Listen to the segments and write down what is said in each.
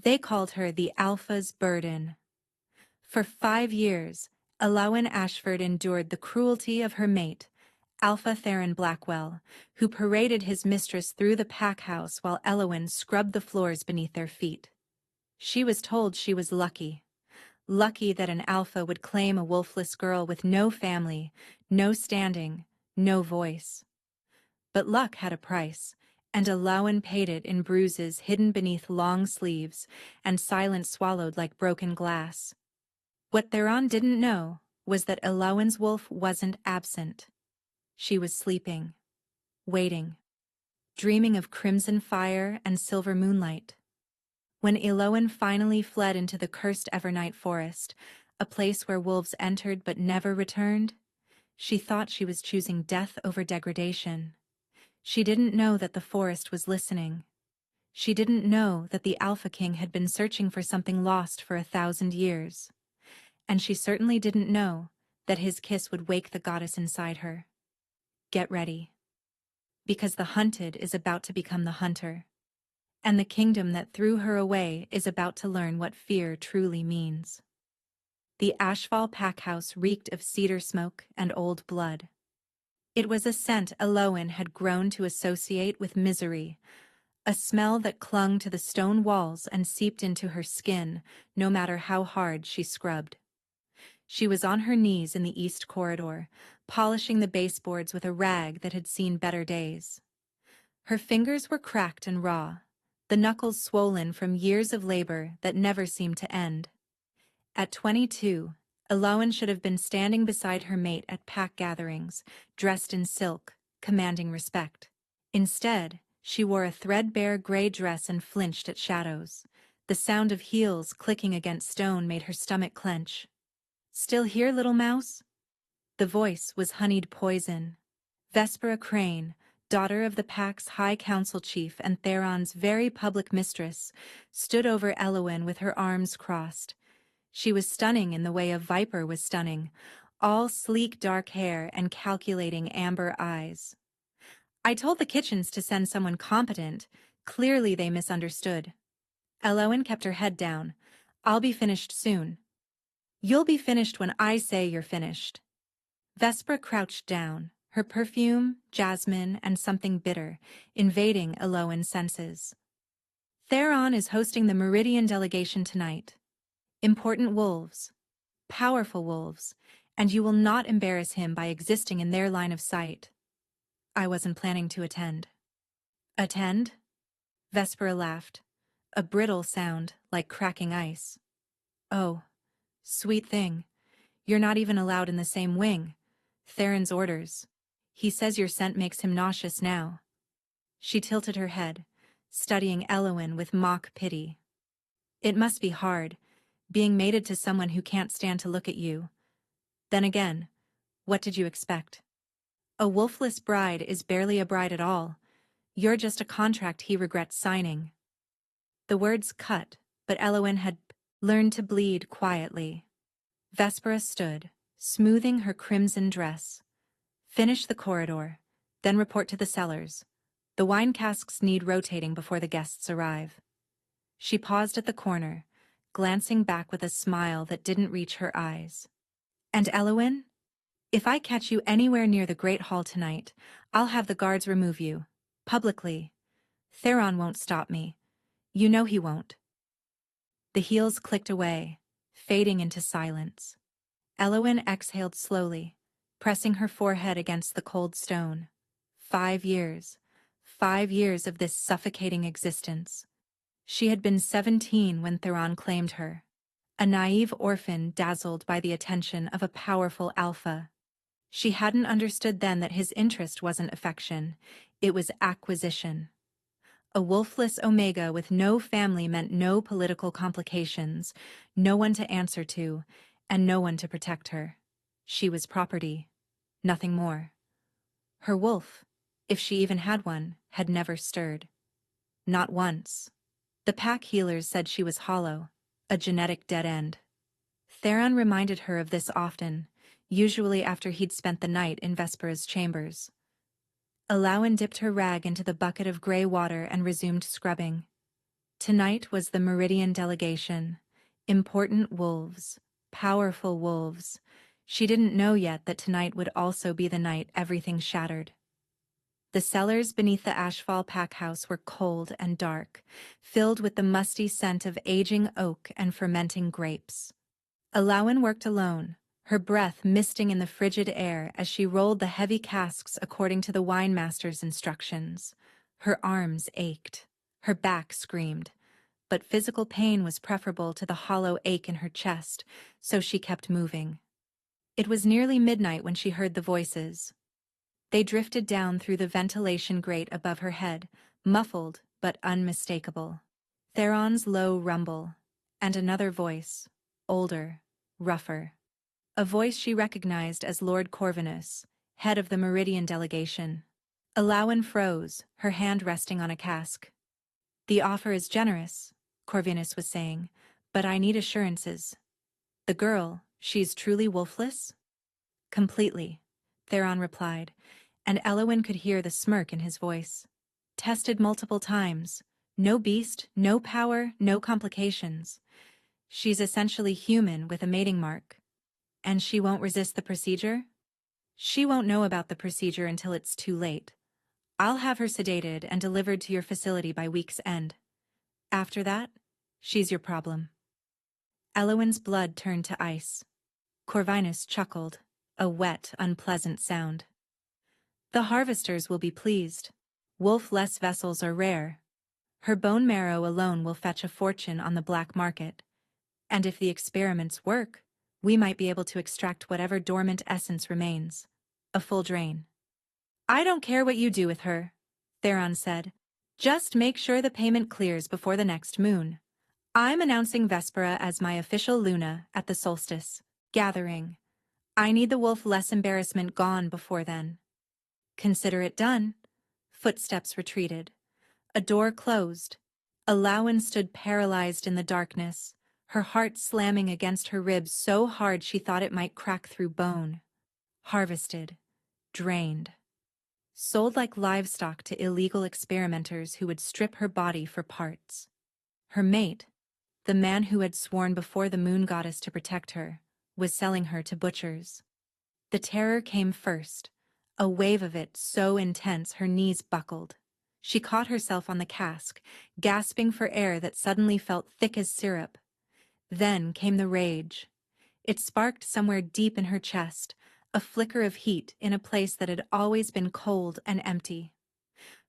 They called her the Alpha's burden. For 5 years, Elowyn Ashford endured the cruelty of her mate, Alpha Theron Blackwell, who paraded his mistress through the pack house while Elowyn scrubbed the floors beneath their feet. She was told she was lucky. Lucky that an alpha would claim a wolfless girl with no family, no standing, no voice. But luck had a price, and Elowyn paid it in bruises hidden beneath long sleeves and silence swallowed like broken glass. What Theron didn't know was that Elowyn's wolf wasn't absent. She was sleeping, waiting, dreaming of crimson fire and silver moonlight. When Elowyn finally fled into the cursed Evernight forest, a place where wolves entered but never returned, she thought she was choosing death over degradation. She didn't know that the forest was listening. She didn't know that the Alpha King had been searching for something lost for 1,000 years. And she certainly didn't know that his kiss would wake the goddess inside her. Get ready. Because the hunted is about to become the hunter. And the kingdom that threw her away is about to learn what fear truly means. The Ashfall packhouse reeked of cedar smoke and old blood. It was a scent Elowyn had grown to associate with misery, a smell that clung to the stone walls and seeped into her skin, no matter how hard she scrubbed. She was on her knees in the east corridor, polishing the baseboards with a rag that had seen better days. Her fingers were cracked and raw, the knuckles swollen from years of labor that never seemed to end. At 22, Elowyn should have been standing beside her mate at pack gatherings, dressed in silk, commanding respect. Instead, she wore a threadbare gray dress and flinched at shadows. The sound of heels clicking against stone made her stomach clench. "Still here, little mouse?" The voice was honeyed poison. Vespera Crane, daughter of the pack's High Council chief and Theron's very public mistress, stood over Elowyn with her arms crossed. She was stunning in the way a viper was stunning, all sleek dark hair and calculating amber eyes. "I told the kitchens to send someone competent. Clearly they misunderstood." Elowyn kept her head down. "I'll be finished soon." "You'll be finished when I say you're finished." Vespera crouched down, her perfume, jasmine, and something bitter, invading Elowyn's senses. "Theron is hosting the Meridian delegation tonight. Important wolves, powerful wolves, and you will not embarrass him by existing in their line of sight." "I wasn't planning to attend." "Attend?" Vespera laughed, a brittle sound like cracking ice. "Oh, sweet thing. You're not even allowed in the same wing. Theron's orders. He says your scent makes him nauseous now." She tilted her head, studying Elowyn with mock pity. "It must be hard, being mated to someone who can't stand to look at you. Then again, what did you expect? A wolfless bride is barely a bride at all. You're just a contract he regrets signing." The words cut, but Elowyn had learned to bleed quietly. Vespera stood, smoothing her crimson dress. "Finish the corridor, then report to the cellars. The wine casks need rotating before the guests arrive." She paused at the corner, glancing back with a smile that didn't reach her eyes. "And Elowyn? If I catch you anywhere near the Great Hall tonight, I'll have the guards remove you. Publicly. Theron won't stop me. You know he won't." The heels clicked away, fading into silence. Elowyn exhaled slowly, pressing her forehead against the cold stone. 5 years. 5 years of this suffocating existence. She had been 17 when Theron claimed her. A naive orphan dazzled by the attention of a powerful alpha. She hadn't understood then that his interest wasn't affection, it was acquisition. A wolfless Omega with no family meant no political complications, no one to answer to, and no one to protect her. She was property, nothing more. Her wolf, if she even had one, had never stirred. Not once. The pack healers said she was hollow, a genetic dead end. Theron reminded her of this often, usually after he'd spent the night in Vespera's chambers. Elowyn dipped her rag into the bucket of gray water and resumed scrubbing. Tonight was the Meridian delegation. Important wolves. Powerful wolves. She didn't know yet that tonight would also be the night everything shattered. The cellars beneath the Ashfall packhouse were cold and dark, filled with the musty scent of aging oak and fermenting grapes. Alawen worked alone, her breath misting in the frigid air as she rolled the heavy casks according to the winemaster's instructions. Her arms ached. Her back screamed. But physical pain was preferable to the hollow ache in her chest, so she kept moving. It was nearly midnight when she heard the voices. They drifted down through the ventilation grate above her head, muffled but unmistakable. Theron's low rumble, and another voice, older, rougher. A voice she recognized as Lord Corvinus, head of the Meridian delegation. Alawen froze, her hand resting on a cask. "The offer is generous," Corvinus was saying, "but I need assurances. The girl, she's truly wolfless?" "Completely," Theron replied, and Elowen could hear the smirk in his voice. "Tested multiple times. No beast, no power, no complications. She's essentially human with a mating mark. And she won't resist the procedure?" "She won't know about the procedure until it's too late. I'll have her sedated and delivered to your facility by week's end. After that, she's your problem." Elowen's blood turned to ice. Corvinus chuckled, a wet, unpleasant sound. "The harvesters will be pleased. Wolf-less vessels are rare. Her bone marrow alone will fetch a fortune on the black market. And if the experiments work, we might be able to extract whatever dormant essence remains. A full drain." "I don't care what you do with her," Theron said. "Just make sure the payment clears before the next moon. I'm announcing Vespera as my official Luna at the solstice gathering. I need the wolf-less embarrassment gone before then." "Consider it done." Footsteps retreated. A door closed. Alawen stood paralyzed in the darkness, her heart slamming against her ribs so hard she thought it might crack through bone. Harvested. Drained. Sold like livestock to illegal experimenters who would strip her body for parts. Her mate, the man who had sworn before the moon goddess to protect her, was selling her to butchers. The terror came first, a wave of it so intense her knees buckled. She caught herself on the cask, gasping for air that suddenly felt thick as syrup. Then came the rage. It sparked somewhere deep in her chest, a flicker of heat in a place that had always been cold and empty.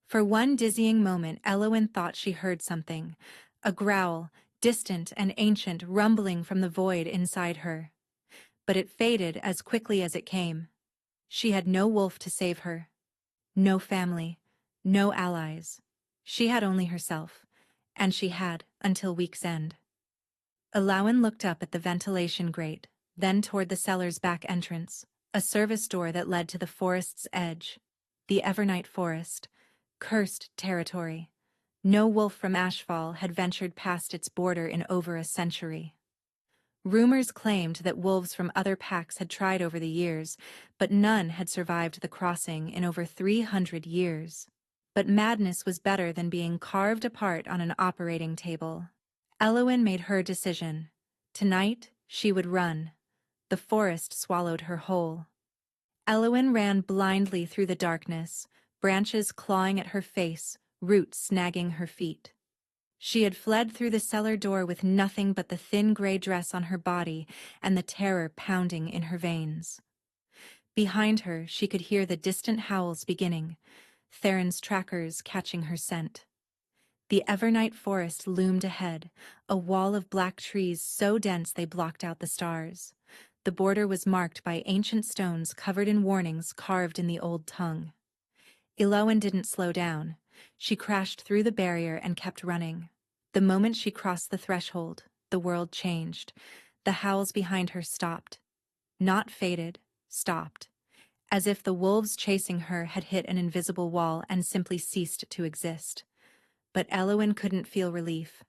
For one dizzying moment, Elowen thought she heard something, a growl, distant and ancient, rumbling from the void inside her. But it faded as quickly as it came. She had no wolf to save her. No family. No allies. She had only herself. And she had until week's end. Alawen looked up at the ventilation grate, then toward the cellar's back entrance, a service door that led to the forest's edge. The Evernight Forest. Cursed territory. No wolf from Ashfall had ventured past its border in over a century. Rumors claimed that wolves from other packs had tried over the years, but none had survived the crossing in over 300 years. But madness was better than being carved apart on an operating table. Elowen made her decision. Tonight, she would run. The forest swallowed her whole. Elowen ran blindly through the darkness, branches clawing at her face, roots snagging her feet. She had fled through the cellar door with nothing but the thin gray dress on her body and the terror pounding in her veins. Behind her, she could hear the distant howls beginning, Theron's trackers catching her scent. The Evernight Forest loomed ahead, a wall of black trees so dense they blocked out the stars. The border was marked by ancient stones covered in warnings carved in the old tongue. Elowen didn't slow down. She crashed through the barrier and kept running. The moment she crossed the threshold, the world changed. The howls behind her stopped. Not faded, stopped. As if the wolves chasing her had hit an invisible wall and simply ceased to exist. But Elowen couldn't feel relief.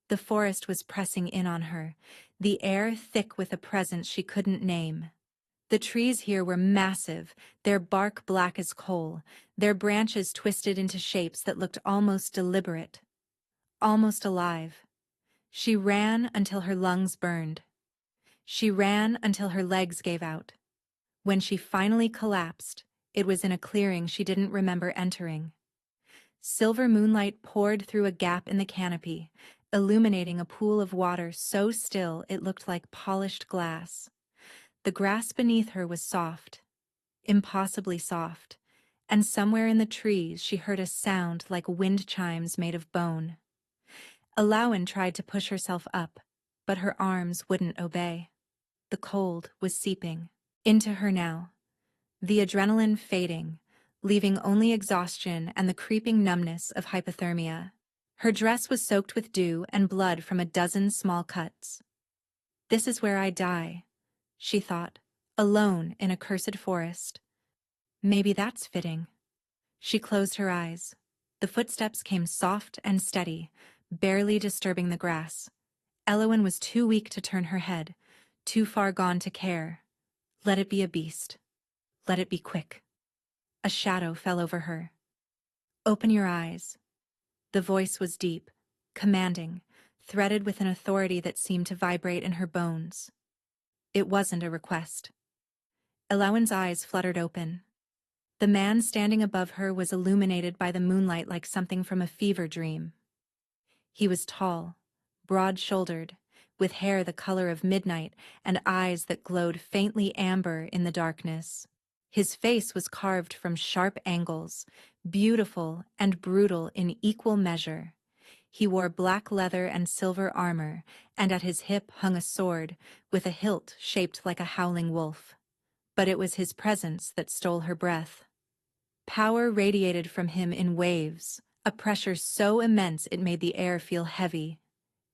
The forest was pressing in on her, the air thick with a presence she couldn't name. The trees here were massive, their bark black as coal, their branches twisted into shapes that looked almost deliberate. almost alive. She ran until her lungs burned. She ran until her legs gave out. When she finally collapsed, it was in a clearing she didn't remember entering. Silver moonlight poured through a gap in the canopy, illuminating a pool of water so still it looked like polished glass. The grass beneath her was soft, impossibly soft, and somewhere in the trees she heard a sound like wind chimes made of bone. Alawan tried to push herself up, but her arms wouldn't obey. The cold was seeping into her now, the adrenaline fading, leaving only exhaustion and the creeping numbness of hypothermia. Her dress was soaked with dew and blood from a dozen small cuts. This is where I die, she thought, alone in a cursed forest. Maybe that's fitting. She closed her eyes. The footsteps came soft and steady, barely disturbing the grass. Elowen was too weak to turn her head, too far gone to care. Let it be a beast. Let it be quick. A shadow fell over her. Open your eyes. The voice was deep, commanding, threaded with an authority that seemed to vibrate in her bones. It wasn't a request. Elowen's eyes fluttered open. The man standing above her was illuminated by the moonlight like something from a fever dream. He was tall, broad-shouldered, with hair the color of midnight and eyes that glowed faintly amber in the darkness. His face was carved from sharp angles, beautiful and brutal in equal measure. He wore black leather and silver armor, and at his hip hung a sword with a hilt shaped like a howling wolf. But it was his presence that stole her breath. Power radiated from him in waves, a pressure so immense it made the air feel heavy.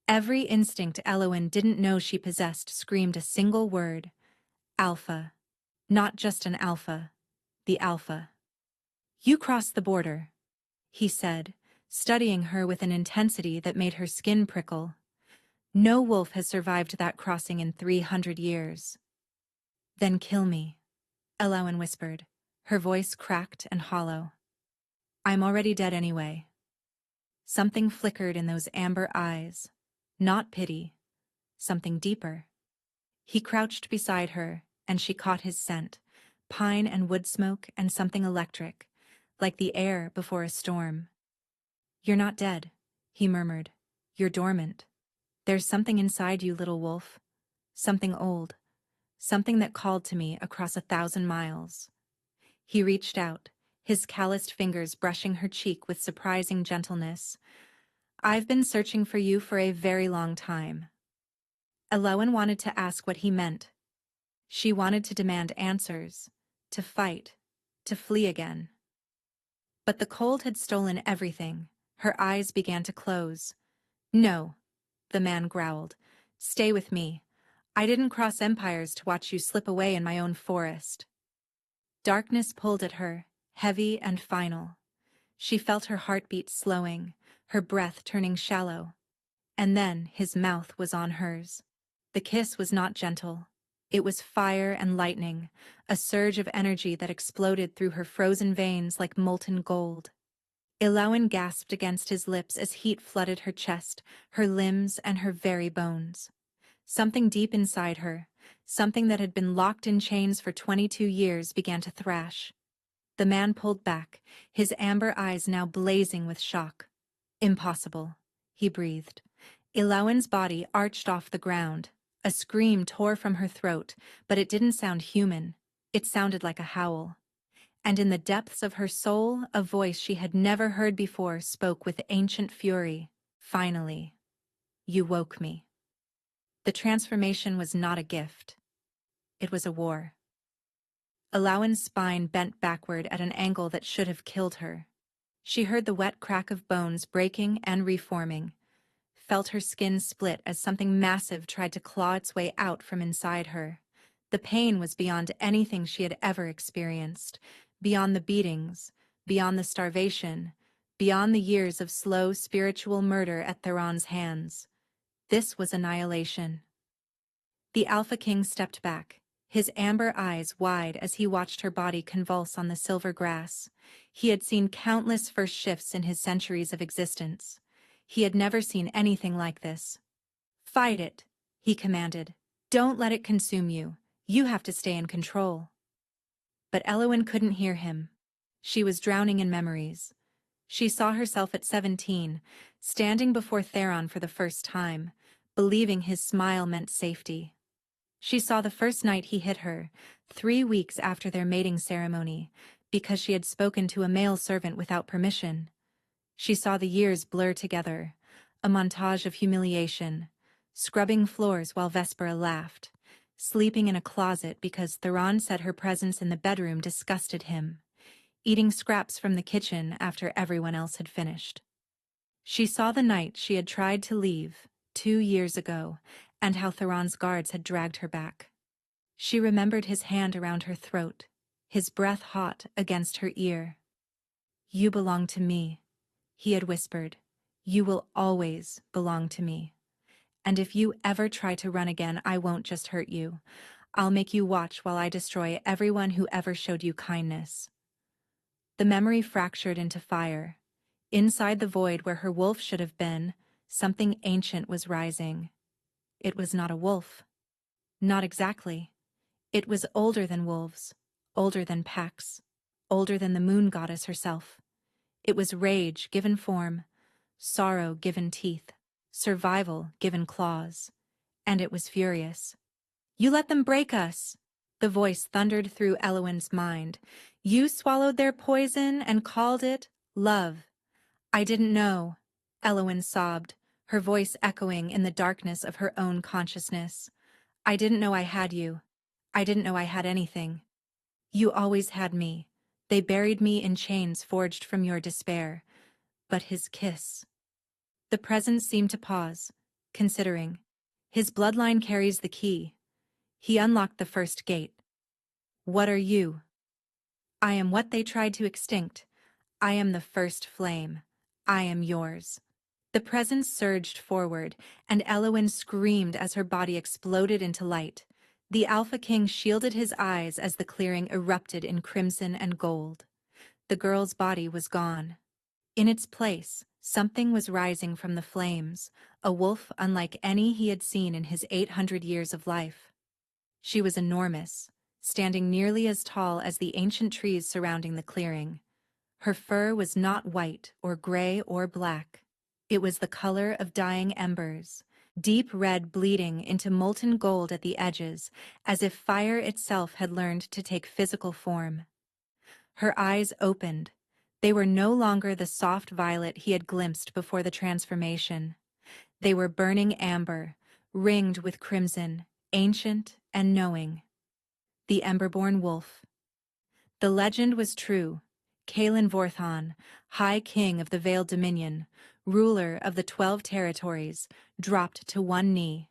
Every instinct Elowen didn't know she possessed screamed a single word: Alpha. Not just an alpha, the alpha. You crossed the border, he said, studying her with an intensity that made her skin prickle. No wolf has survived that crossing in 300 years. Then kill me, Elowen whispered, her voice cracked and hollow. I'm already dead anyway. Something flickered in those amber eyes. Not pity. Something deeper. He crouched beside her, and she caught his scent, pine and wood smoke and something electric, like the air before a storm. You're not dead, he murmured. You're dormant. There's something inside you, little wolf. Something old. Something that called to me across 1,000 miles. He reached out, his calloused fingers brushing her cheek with surprising gentleness. I've been searching for you for a very long time. Elowen wanted to ask what he meant. She wanted to demand answers, to fight, to flee again. But the cold had stolen everything. Her eyes began to close. No, the man growled. Stay with me. I didn't cross empires to watch you slip away in my own forest. Darkness pulled at her, heavy and final. She felt her heartbeat slowing, her breath turning shallow. And then his mouth was on hers. The kiss was not gentle. It was fire and lightning, a surge of energy that exploded through her frozen veins like molten gold. Elowen gasped against his lips as heat flooded her chest, her limbs, and her very bones. Something deep inside her, something that had been locked in chains for 22 years, began to thrash. The man pulled back, his amber eyes now blazing with shock. Impossible, he breathed. Elowen's body arched off the ground. A scream tore from her throat, but it didn't sound human. It sounded like a howl. And in the depths of her soul, a voice she had never heard before spoke with ancient fury. Finally, you woke me. The transformation was not a gift. It was a war. Elowen's spine bent backward at an angle that should have killed her. She heard the wet crack of bones breaking and reforming, felt her skin split as something massive tried to claw its way out from inside her. The pain was beyond anything she had ever experienced, beyond the beatings, beyond the starvation, beyond the years of slow spiritual murder at Theron's hands. This was annihilation. The Alpha King stepped back, his amber eyes wide as he watched her body convulse on the silver grass. He had seen countless first shifts in his centuries of existence. He had never seen anything like this. "Fight it," he commanded. "Don't let it consume you. You have to stay in control." But Eowyn couldn't hear him. She was drowning in memories. She saw herself at 17, standing before Theron for the first time, believing his smile meant safety. She saw the first night he hit her, 3 weeks after their mating ceremony, because she had spoken to a male servant without permission. She saw the years blur together, a montage of humiliation, scrubbing floors while Vespera laughed, sleeping in a closet because Theron said her presence in the bedroom disgusted him, eating scraps from the kitchen after everyone else had finished. She saw the night she had tried to leave, 2 years ago, and how Theron's guards had dragged her back. She remembered his hand around her throat, his breath hot against her ear. "You belong to me," he had whispered. "You will always belong to me. And if you ever try to run again, I won't just hurt you. I'll make you watch while I destroy everyone who ever showed you kindness." The memory fractured into fire. Inside the void where her wolf should have been, something ancient was rising. It was not a wolf. Not exactly. It was older than wolves, older than packs, older than the moon goddess herself. It was rage given form, sorrow given teeth, survival given claws. And it was furious. "You let them break us!" The voice thundered through Eowyn's mind. "You swallowed their poison and called it love." "I didn't know," Eowyn sobbed, her voice echoing in the darkness of her own consciousness. "I didn't know I had you. I didn't know I had anything. You always had me. They buried me in chains forged from your despair. But his kiss." The presence seemed to pause, considering. His bloodline carries the key. He unlocked the first gate. "What are you?" "I am what they tried to extinct. I am the first flame. I am yours." The presence surged forward, and Eowyn screamed as her body exploded into light. The Alpha King shielded his eyes as the clearing erupted in crimson and gold. The girl's body was gone. In its place, something was rising from the flames, a wolf unlike any he had seen in his 800 years of life. She was enormous, standing nearly as tall as the ancient trees surrounding the clearing. Her fur was not white or gray or black. It was the color of dying embers, deep red bleeding into molten gold at the edges, as if fire itself had learned to take physical form. Her eyes opened. They were no longer the soft violet he had glimpsed before the transformation. They were burning amber, ringed with crimson, ancient and knowing. The Emberborn Wolf. The legend was true. Kaelin Vorthon, High King of the Veiled Dominion, ruler of the 12 territories, dropped to one knee.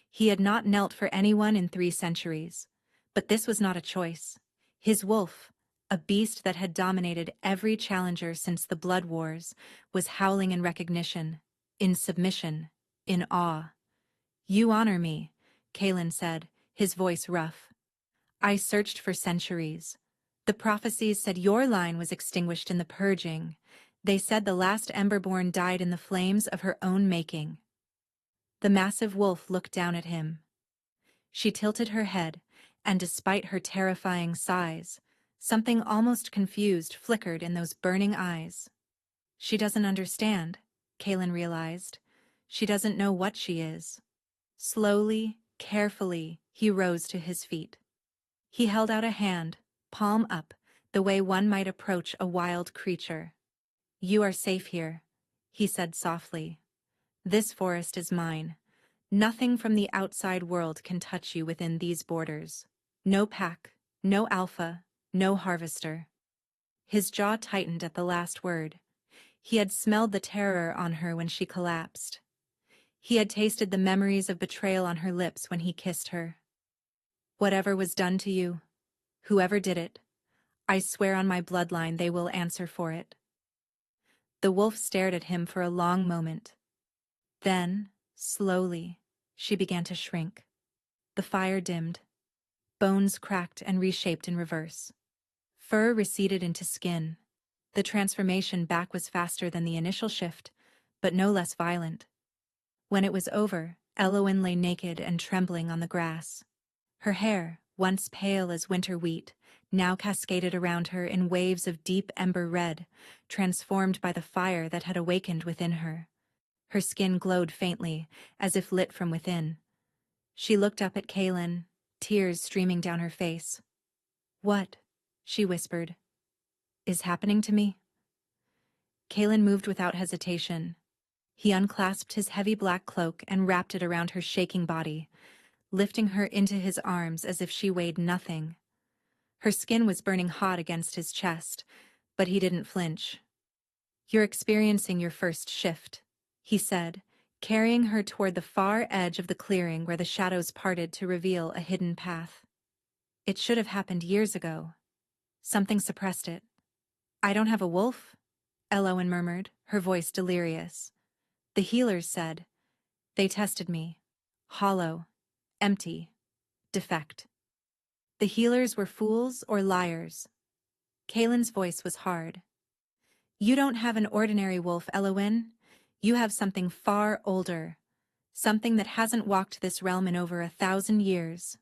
He had not knelt for anyone in 3 centuries. But this was not a choice. His wolf, a beast that had dominated every challenger since the Blood Wars, was howling in recognition, in submission, in awe. "You honor me," Kaelin said, his voice rough. "I searched for centuries. The prophecies said your line was extinguished in the purging. They said the last Emberborn died in the flames of her own making." The massive wolf looked down at him. She tilted her head, and despite her terrifying size, something almost confused flickered in those burning eyes. She doesn't understand, Kaelin realized. She doesn't know what she is. Slowly, carefully, he rose to his feet. He held out a hand, palm up, the way one might approach a wild creature. "You are safe here," he said softly. "This forest is mine. Nothing from the outside world can touch you within these borders. No pack, no alpha, no harvester." His jaw tightened at the last word. He had smelled the terror on her when she collapsed. He had tasted the memories of betrayal on her lips when he kissed her. "Whatever was done to you, whoever did it, I swear on my bloodline they will answer for it." The wolf stared at him for a long moment. Then, slowly, she began to shrink. The fire dimmed. Bones cracked and reshaped in reverse. Fur receded into skin. The transformation back was faster than the initial shift, but no less violent. When it was over, Elowen lay naked and trembling on the grass. Her hair, once pale as winter wheat, now cascaded around her in waves of deep ember red, transformed by the fire that had awakened within her. Her skin glowed faintly, as if lit from within. She looked up at Kaelin, tears streaming down her face. "What," she whispered, "is happening to me?" Kaelin moved without hesitation. He unclasped his heavy black cloak and wrapped it around her shaking body, lifting her into his arms as if she weighed nothing. Her skin was burning hot against his chest, but he didn't flinch. "You're experiencing your first shift," he said, carrying her toward the far edge of the clearing where the shadows parted to reveal a hidden path. "It should have happened years ago. Something suppressed it." "I don't have a wolf," Elowen murmured, her voice delirious. "The healers said. They tested me. Hollow. Empty. Defect." The healers were fools or liars. Kaelin's voice was hard. "You don't have an ordinary wolf, Elowen. You have something far older. Something that hasn't walked this realm in over 1,000 years."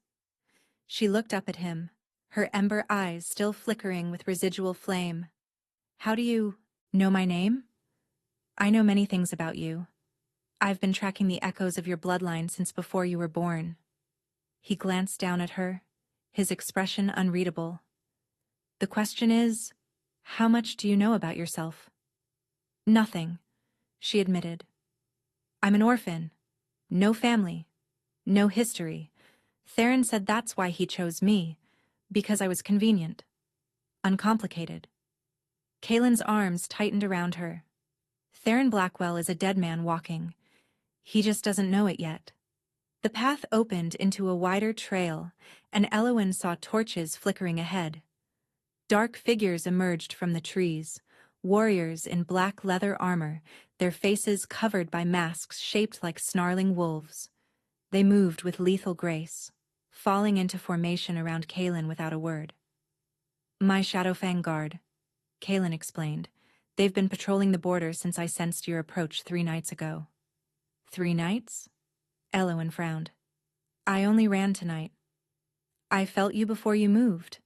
She looked up at him, her ember eyes still flickering with residual flame. "How do you know my name?" "I know many things about you. I've been tracking the echoes of your bloodline since before you were born." He glanced down at her, his expression unreadable. "The question is, how much do you know about yourself?" "Nothing," she admitted. "I'm an orphan. No family. No history. Theron said that's why he chose me, because I was convenient. Uncomplicated." Kaelin's arms tightened around her. "Theron Blackwell is a dead man walking. He just doesn't know it yet." The path opened into a wider trail, and Elowen saw torches flickering ahead. Dark figures emerged from the trees, warriors in black leather armor, their faces covered by masks shaped like snarling wolves. They moved with lethal grace, falling into formation around Kaelin without a word. "My Shadowfang Guard," Kaelin explained. "They've been patrolling the border since I sensed your approach 3 nights ago." "3 nights?" Elowen frowned. "I only ran tonight. I felt you before you moved.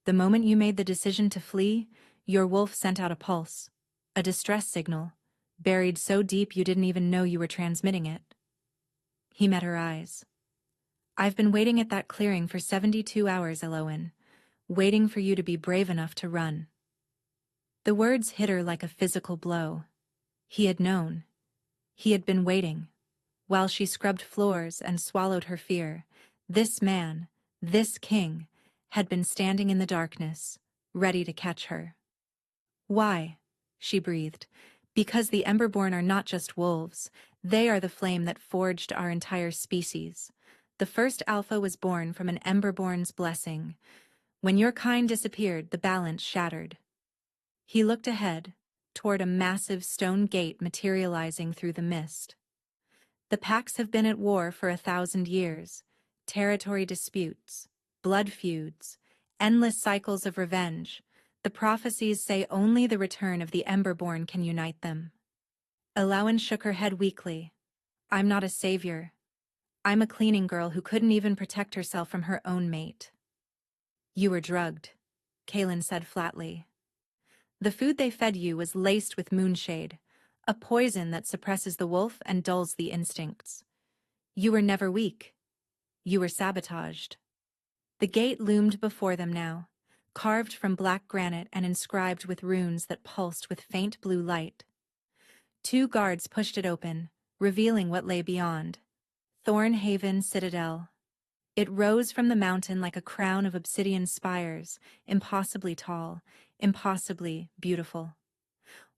The moment you made the decision to flee, your wolf sent out a pulse, a distress signal, buried so deep you didn't even know you were transmitting it." He met her eyes. "I've been waiting at that clearing for 72 hours, Elowen, waiting for you to be brave enough to run." The words hit her like a physical blow. He had known. He had been waiting. While she scrubbed floors and swallowed her fear, this man, this king, had been standing in the darkness, ready to catch her. "Why?" she breathed. "Because the Emberborn are not just wolves. They are the flame that forged our entire species. The first Alpha was born from an Emberborn's blessing. When your kind disappeared, the balance shattered." He looked ahead, toward a massive stone gate materializing through the mist. "The packs have been at war for 1,000 years. Territory disputes, blood feuds, endless cycles of revenge. The prophecies say only the return of the Emberborn can unite them." Elowen shook her head weakly. "I'm not a savior. I'm a cleaning girl who couldn't even protect herself from her own mate." "You were drugged," Kaelin said flatly. "The food they fed you was laced with moonshade, a poison that suppresses the wolf and dulls the instincts. You were never weak. You were sabotaged." The gate loomed before them now, carved from black granite and inscribed with runes that pulsed with faint blue light. 2 guards pushed it open, revealing what lay beyond. Thornhaven Citadel. It rose from the mountain like a crown of obsidian spires, impossibly tall, impossibly beautiful.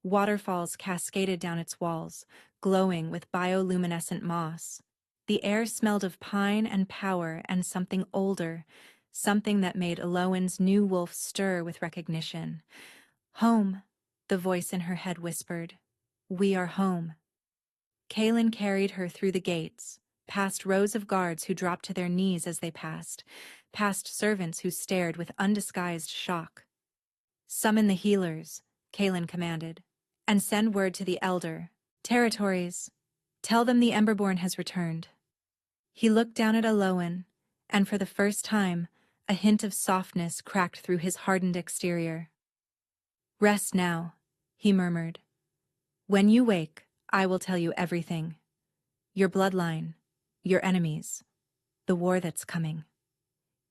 Waterfalls cascaded down its walls, glowing with bioluminescent moss. The air smelled of pine and power and something older, something that made Elowen's new wolf stir with recognition. "Home," the voice in her head whispered. "We are home." Kaelin carried her through the gates, past rows of guards who dropped to their knees as they passed, past servants who stared with undisguised shock. "Summon the healers," Kaelin commanded, "and send word to the elder. Territories. Tell them the Emberborn has returned. He looked down at Alowan, and for the first time, a hint of softness cracked through his hardened exterior. Rest now, he murmured. When you wake, I will tell you everything. Your bloodline, your enemies, the war that's coming.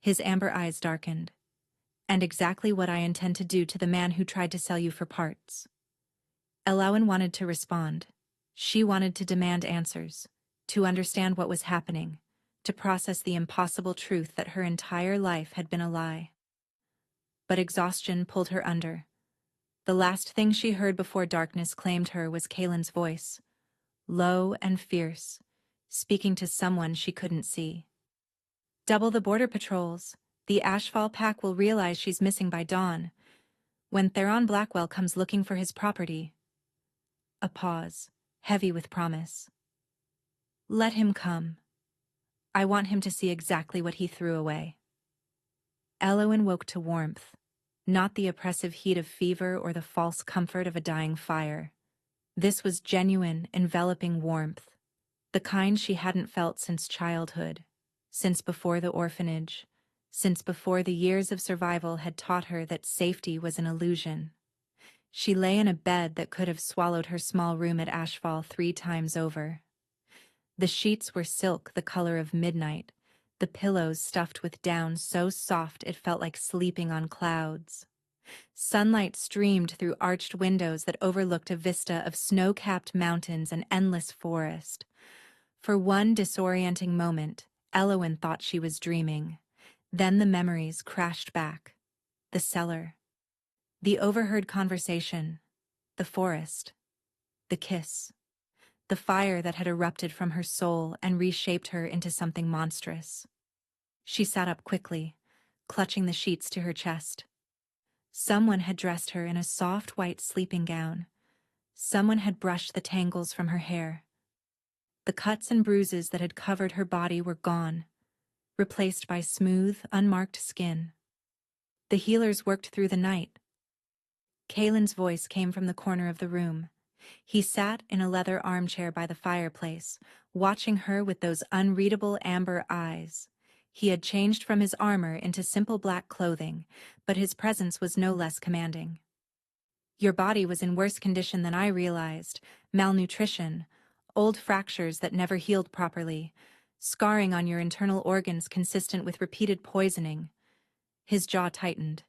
His amber eyes darkened. And exactly what I intend to do to the man who tried to sell you for parts. Alowan wanted to respond. She wanted to demand answers, to understand what was happening, to process the impossible truth that her entire life had been a lie. But exhaustion pulled her under. The last thing she heard before darkness claimed her was Kaelin's voice, low and fierce, speaking to someone she couldn't see. Double the border patrols. The Ashfall pack will realize she's missing by dawn, when Theron Blackwell comes looking for his property. A pause, heavy with promise. Let him come. I want him to see exactly what he threw away. Elowen woke to warmth, not the oppressive heat of fever or the false comfort of a dying fire. This was genuine, enveloping warmth, the kind she hadn't felt since childhood, since before the orphanage, since before the years of survival had taught her that safety was an illusion. She lay in a bed that could have swallowed her small room at Ashfall 3 times over. The sheets were silk the color of midnight, the pillows stuffed with down so soft it felt like sleeping on clouds. Sunlight streamed through arched windows that overlooked a vista of snow-capped mountains and endless forest. For one disorienting moment, Elowen thought she was dreaming. Then the memories crashed back. The cellar. The overheard conversation. The forest. The kiss. The fire that had erupted from her soul and reshaped her into something monstrous. She sat up quickly, clutching the sheets to her chest. Someone had dressed her in a soft white sleeping gown. Someone had brushed the tangles from her hair. The cuts and bruises that had covered her body were gone, replaced by smooth, unmarked skin. The healers worked through the night. Kaelin's voice came from the corner of the room. He sat in a leather armchair by the fireplace, watching her with those unreadable amber eyes. He had changed from his armor into simple black clothing, but his presence was no less commanding. Your body was in worse condition than I realized. Malnutrition, old fractures that never healed properly, scarring on your internal organs consistent with repeated poisoning. His jaw tightened.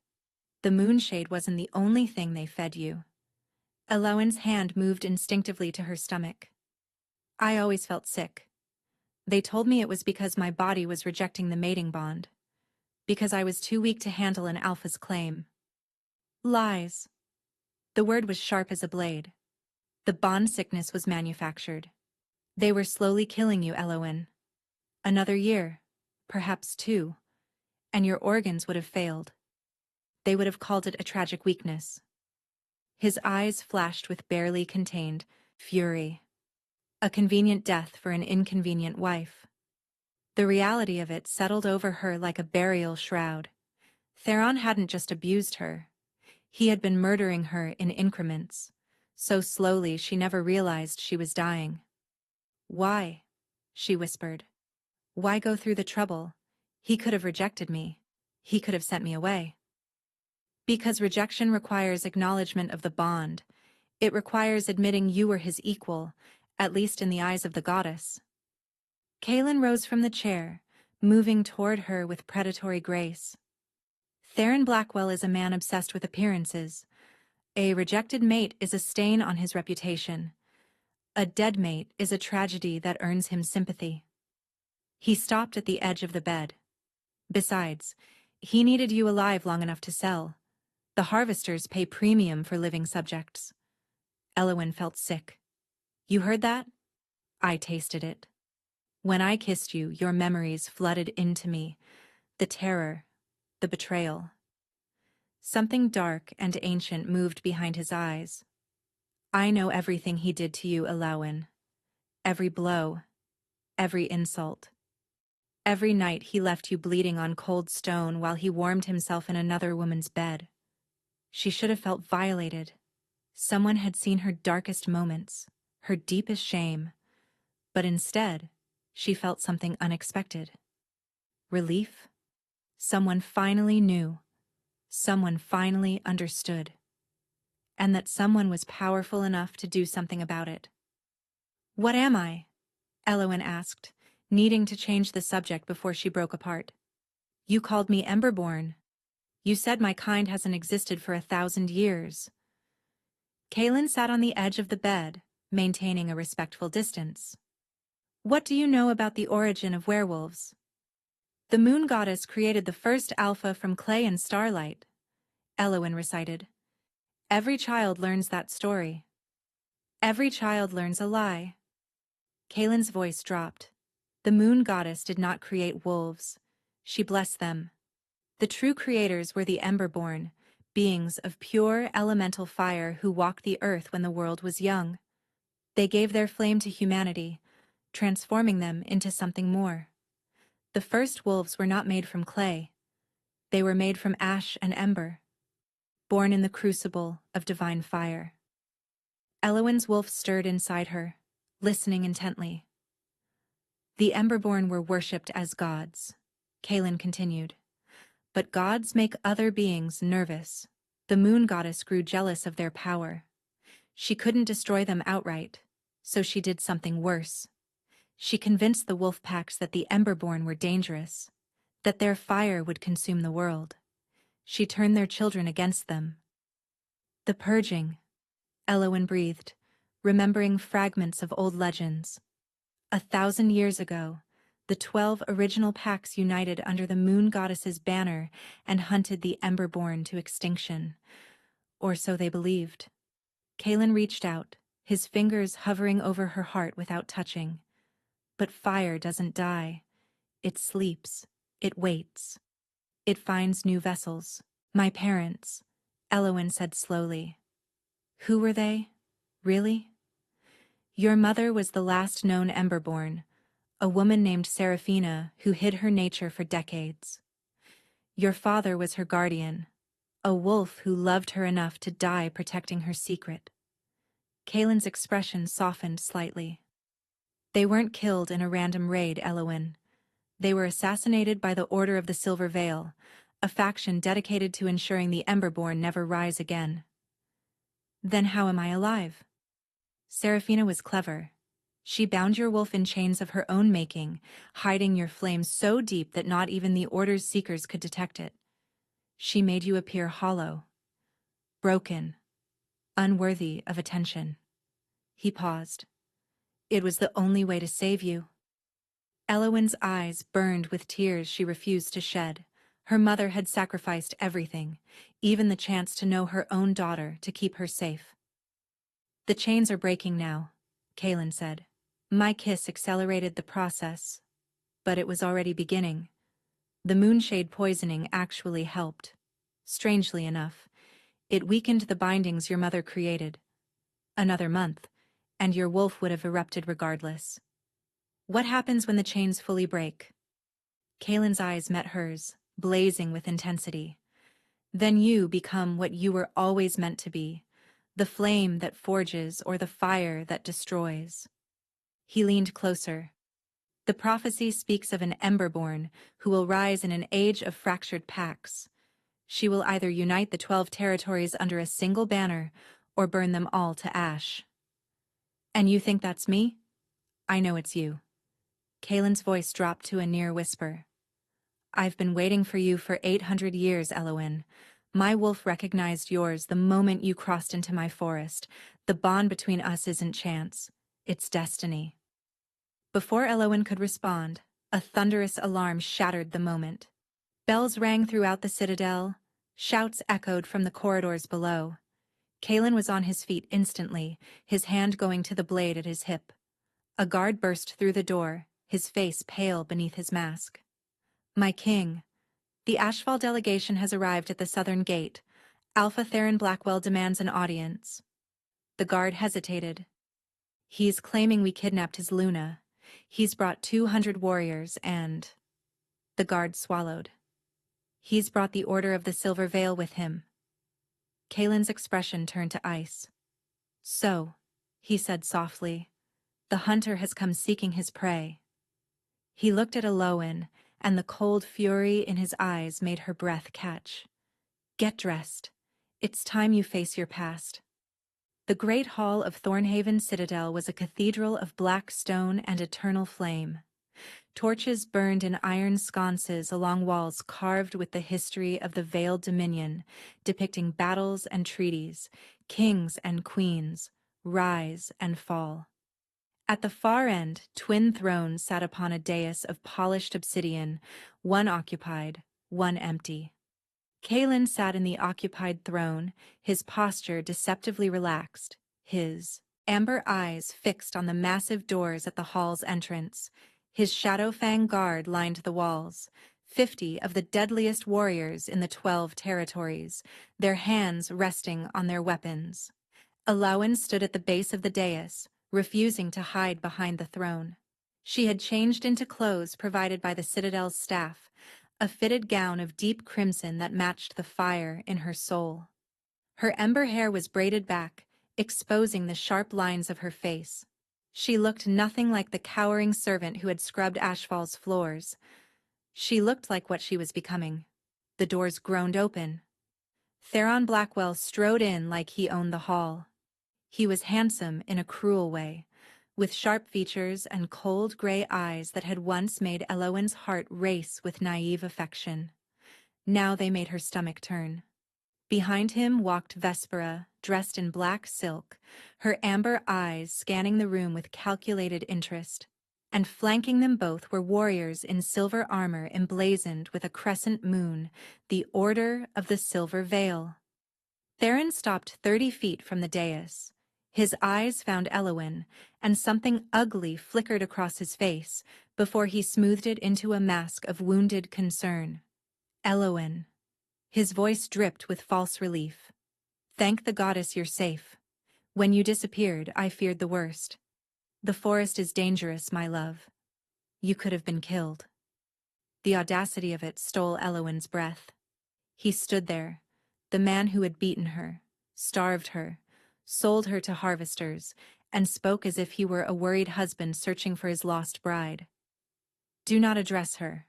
The moonshade wasn't the only thing they fed you. Elowen's hand moved instinctively to her stomach. I always felt sick. They told me it was because my body was rejecting the mating bond. Because I was too weak to handle an alpha's claim. Lies. The word was sharp as a blade. The bond sickness was manufactured. They were slowly killing you, Elowen. Another year, perhaps 2, and your organs would have failed. They would have called it a tragic weakness. His eyes flashed with barely contained fury. A convenient death for an inconvenient wife. The reality of it settled over her like a burial shroud. Theron hadn't just abused her. He had been murdering her in increments, so slowly she never realized she was dying. Why? She whispered. Why go through the trouble? He could have rejected me. He could have sent me away. Because rejection requires acknowledgement of the bond. It requires admitting you were his equal, at least in the eyes of the goddess. Kaelin rose from the chair, moving toward her with predatory grace. Theron Blackwell is a man obsessed with appearances. A rejected mate is a stain on his reputation. A dead mate is a tragedy that earns him sympathy. He stopped at the edge of the bed. Besides, he needed you alive long enough to sell. The harvesters pay premium for living subjects. Elowen felt sick. You heard that? I tasted it. When I kissed you, your memories flooded into me. The terror, the betrayal. Something dark and ancient moved behind his eyes. I know everything he did to you, Elowen. Every blow, every insult. Every night he left you bleeding on cold stone while he warmed himself in another woman's bed. She should have felt violated. Someone had seen her darkest moments, her deepest shame, but instead, she felt something unexpected. Relief. Someone finally knew. Someone finally understood. And that someone was powerful enough to do something about it. "What am I?" Elowen asked, needing to change the subject before she broke apart. "You called me Emberborn. You said my kind hasn't existed for 1,000 years." Kaelin sat on the edge of the bed, maintaining a respectful distance. "What do you know about the origin of werewolves?" "The moon goddess created the first alpha from clay and starlight," Elowen recited. "Every child learns that story. Every child learns a lie." Kaelin's voice dropped. The moon goddess did not create wolves. She blessed them. The true creators were the Emberborn, beings of pure elemental fire who walked the earth when the world was young. They gave their flame to humanity, transforming them into something more. The first wolves were not made from clay. They were made from ash and ember, born in the crucible of divine fire. Elowen's wolf stirred inside her, listening intently. "The Emberborn were worshipped as gods," Kaelin continued. "But gods make other beings nervous. The moon goddess grew jealous of their power. She couldn't destroy them outright, so she did something worse. She convinced the wolf packs that the Emberborn were dangerous, that their fire would consume the world. She turned their children against them." "The purging," Elowen breathed, remembering fragments of old legends. 1,000 years ago, the 12 original packs united under the moon goddess's banner and hunted the Emberborn to extinction. Or so they believed. Kaelin reached out, his fingers hovering over her heart without touching. "But fire doesn't die. It sleeps. It waits. It finds new vessels." "My parents," Elowen said slowly. "Who were they? Really?" "Your mother was the last known Emberborn, a woman named Seraphina who hid her nature for decades. Your father was her guardian, a wolf who loved her enough to die protecting her secret." Kaelin's expression softened slightly. "They weren't killed in a random raid, Elowen. They were assassinated by the Order of the Silver Veil, a faction dedicated to ensuring the Emberborn never rise again." "Then how am I alive?" "Seraphina was clever. She bound your wolf in chains of her own making, hiding your flame so deep that not even the Order's seekers could detect it. She made you appear hollow, broken, unworthy of attention." He paused. "It was the only way to save you." Elowen's eyes burned with tears she refused to shed. Her mother had sacrificed everything, even the chance to know her own daughter, to keep her safe. "The chains are breaking now," Kaelin said. "My kiss accelerated the process, but it was already beginning. The moonshade poisoning actually helped. Strangely enough, it weakened the bindings your mother created. Another month, and your wolf would have erupted regardless." "What happens when the chains fully break?" Kaelin's eyes met hers, blazing with intensity. "Then you become what you were always meant to be, the flame that forges or the fire that destroys." He leaned closer. "The prophecy speaks of an Emberborn who will rise in an age of fractured packs. She will either unite the 12 territories under a single banner or burn them all to ash." "And you think that's me?" "I know it's you." Kaelin's voice dropped to a near whisper. "I've been waiting for you for 800 years, Elowen. My wolf recognized yours the moment you crossed into my forest. The bond between us isn't chance. It's destiny." Before Elowen could respond, a thunderous alarm shattered the moment. Bells rang throughout the citadel, shouts echoed from the corridors below. Kaelin was on his feet instantly, his hand going to the blade at his hip. A guard burst through the door, his face pale beneath his mask. "My king, the Ashfall delegation has arrived at the southern gate. Alpha Theron Blackwell demands an audience." The guard hesitated. "He's claiming we kidnapped his Luna. He's brought 200 warriors and—" The guard swallowed. "He's brought the Order of the Silver Veil with him." Kaelin's expression turned to ice. "So, he said softly. "The hunter has come seeking his prey." He looked at Elowen, and the cold fury in his eyes made her breath catch. "Get dressed. It's time you face your past." The great hall of Thornhaven Citadel was a cathedral of black stone and eternal flame. Torches burned in iron sconces along walls carved with the history of the Veiled Dominion, depicting battles and treaties, kings and queens, rise and fall. At the far end, twin thrones sat upon a dais of polished obsidian, one occupied, one empty. Kaelin sat in the occupied throne, his posture deceptively relaxed, his amber eyes fixed on the massive doors at the hall's entrance. His Shadowfang guard lined the walls, 50 of the deadliest warriors in the 12 territories, their hands resting on their weapons. Elowen stood at the base of the dais, refusing to hide behind the throne. She had changed into clothes provided by the Citadel's staff, a fitted gown of deep crimson that matched the fire in her soul. Her ember hair was braided back, exposing the sharp lines of her face. She looked nothing like the cowering servant who had scrubbed Ashfall's floors. She looked like what she was becoming. The doors groaned open. Theron Blackwell strode in like he owned the hall. He was handsome in a cruel way, with sharp features and cold gray eyes that had once made Elowen's heart race with naive affection. Now they made her stomach turn. Behind him walked Vespera, dressed in black silk, her amber eyes scanning the room with calculated interest. And flanking them both were warriors in silver armor emblazoned with a crescent moon, the Order of the Silver Veil. Theron stopped 30 feet from the dais. His eyes found Elowen, and something ugly flickered across his face before he smoothed it into a mask of wounded concern. "Elowen." His voice dripped with false relief. "Thank the goddess you're safe. When you disappeared, I feared the worst. The forest is dangerous, my love. You could have been killed." The audacity of it stole Elowen's breath. He stood there, the man who had beaten her, starved her, sold her to harvesters, and spoke as if he were a worried husband searching for his lost bride. "Do not address her."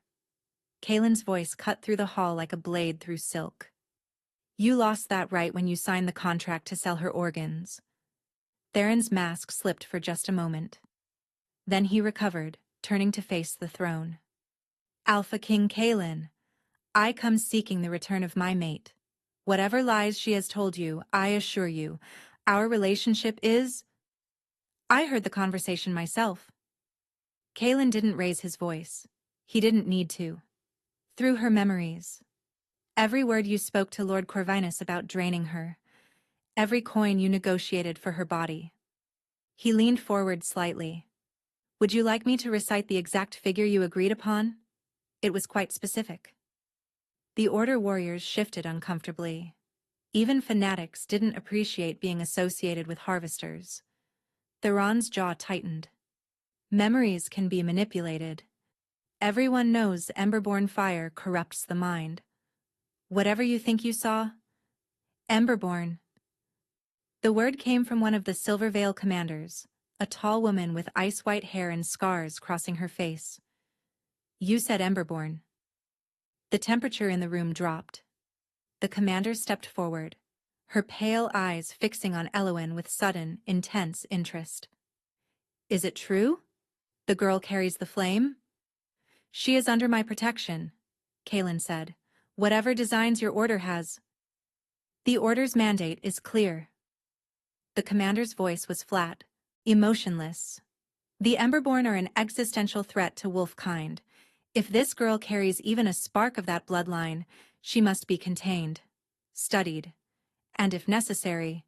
Kaelin's voice cut through the hall like a blade through silk. "You lost that right when you signed the contract to sell her organs." Theron's mask slipped for just a moment. Then he recovered, turning to face the throne. "Alpha King Kaelin, I come seeking the return of my mate. Whatever lies she has told you, I assure you, our relationship is—" "I heard the conversation myself." Kaelin didn't raise his voice. He didn't need to. "Through her memories. Every word you spoke to Lord Corvinus about draining her. Every coin you negotiated for her body." He leaned forward slightly. "Would you like me to recite the exact figure you agreed upon? It was quite specific." The Order warriors shifted uncomfortably. Even fanatics didn't appreciate being associated with harvesters. Theron's jaw tightened. "Memories can be manipulated. Everyone knows Emberborn fire corrupts the mind. Whatever you think you saw, Emberborn." The word came from one of the Silver Veil commanders, a tall woman with ice-white hair and scars crossing her face. "You said Emberborn." The temperature in the room dropped. The commander stepped forward, her pale eyes fixing on Elowen with sudden, intense interest. "Is it true? The girl carries the flame?" "She is under my protection," Kaelin said. "Whatever designs your order has." "The order's mandate is clear." The commander's voice was flat, emotionless. "The Emberborn are an existential threat to wolfkind. If this girl carries even a spark of that bloodline, she must be contained, studied, and if necessary,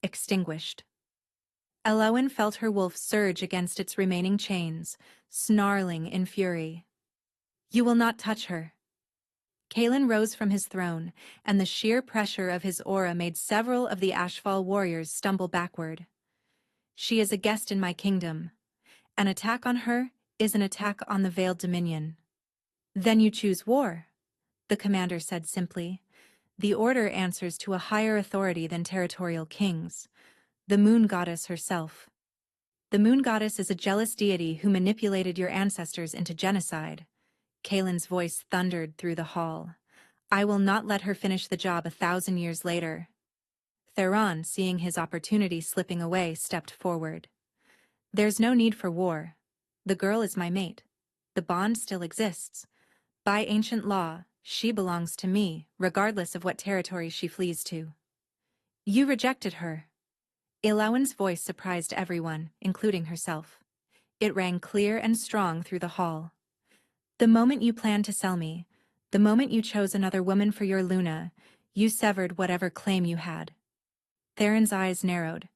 extinguished." Elowen felt her wolf surge against its remaining chains, snarling in fury. "You will not touch her." Kaelin rose from his throne, and the sheer pressure of his aura made several of the Ashfall warriors stumble backward. "She is a guest in my kingdom. An attack on her is an attack on the Veiled Dominion." "Then you choose war," the commander said simply. "The Order answers to a higher authority than territorial kings. The moon goddess herself. The moon goddess is a jealous deity who manipulated your ancestors into genocide. Kaelin's voice thundered through the hall. I will not let her finish the job 1,000 years later. Theron, seeing his opportunity slipping away, stepped forward. There's no need for war. The girl is my mate. The bond still exists. By ancient law, she belongs to me, regardless of what territory she flees to. You rejected her. Elowin's voice surprised everyone, including herself. It rang clear and strong through the hall. The moment you planned to sell me, the moment you chose another woman for your Luna, you severed whatever claim you had. Theron's eyes narrowed.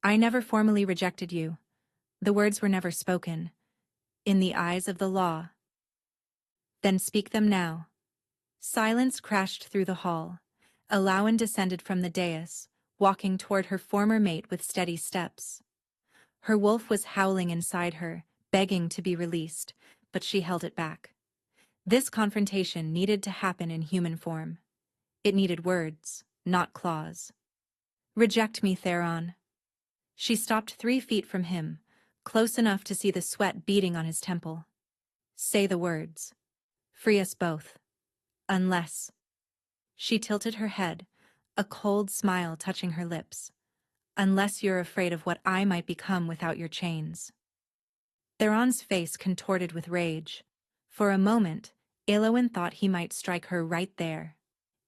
I never formally rejected you. The words were never spoken. In the eyes of the law. Then speak them now. Silence crashed through the hall. Elowin descended from the dais, walking toward her former mate with steady steps. Her wolf was howling inside her, begging to be released, but she held it back. This confrontation needed to happen in human form. It needed words, not claws. Reject me, Theron. She stopped 3 feet from him, close enough to see the sweat beading on his temple. Say the words. Free us both. Unless. She tilted her head, a cold smile touching her lips. Unless you're afraid of what I might become without your chains. Theron's face contorted with rage. For a moment, Elowin thought he might strike her right there,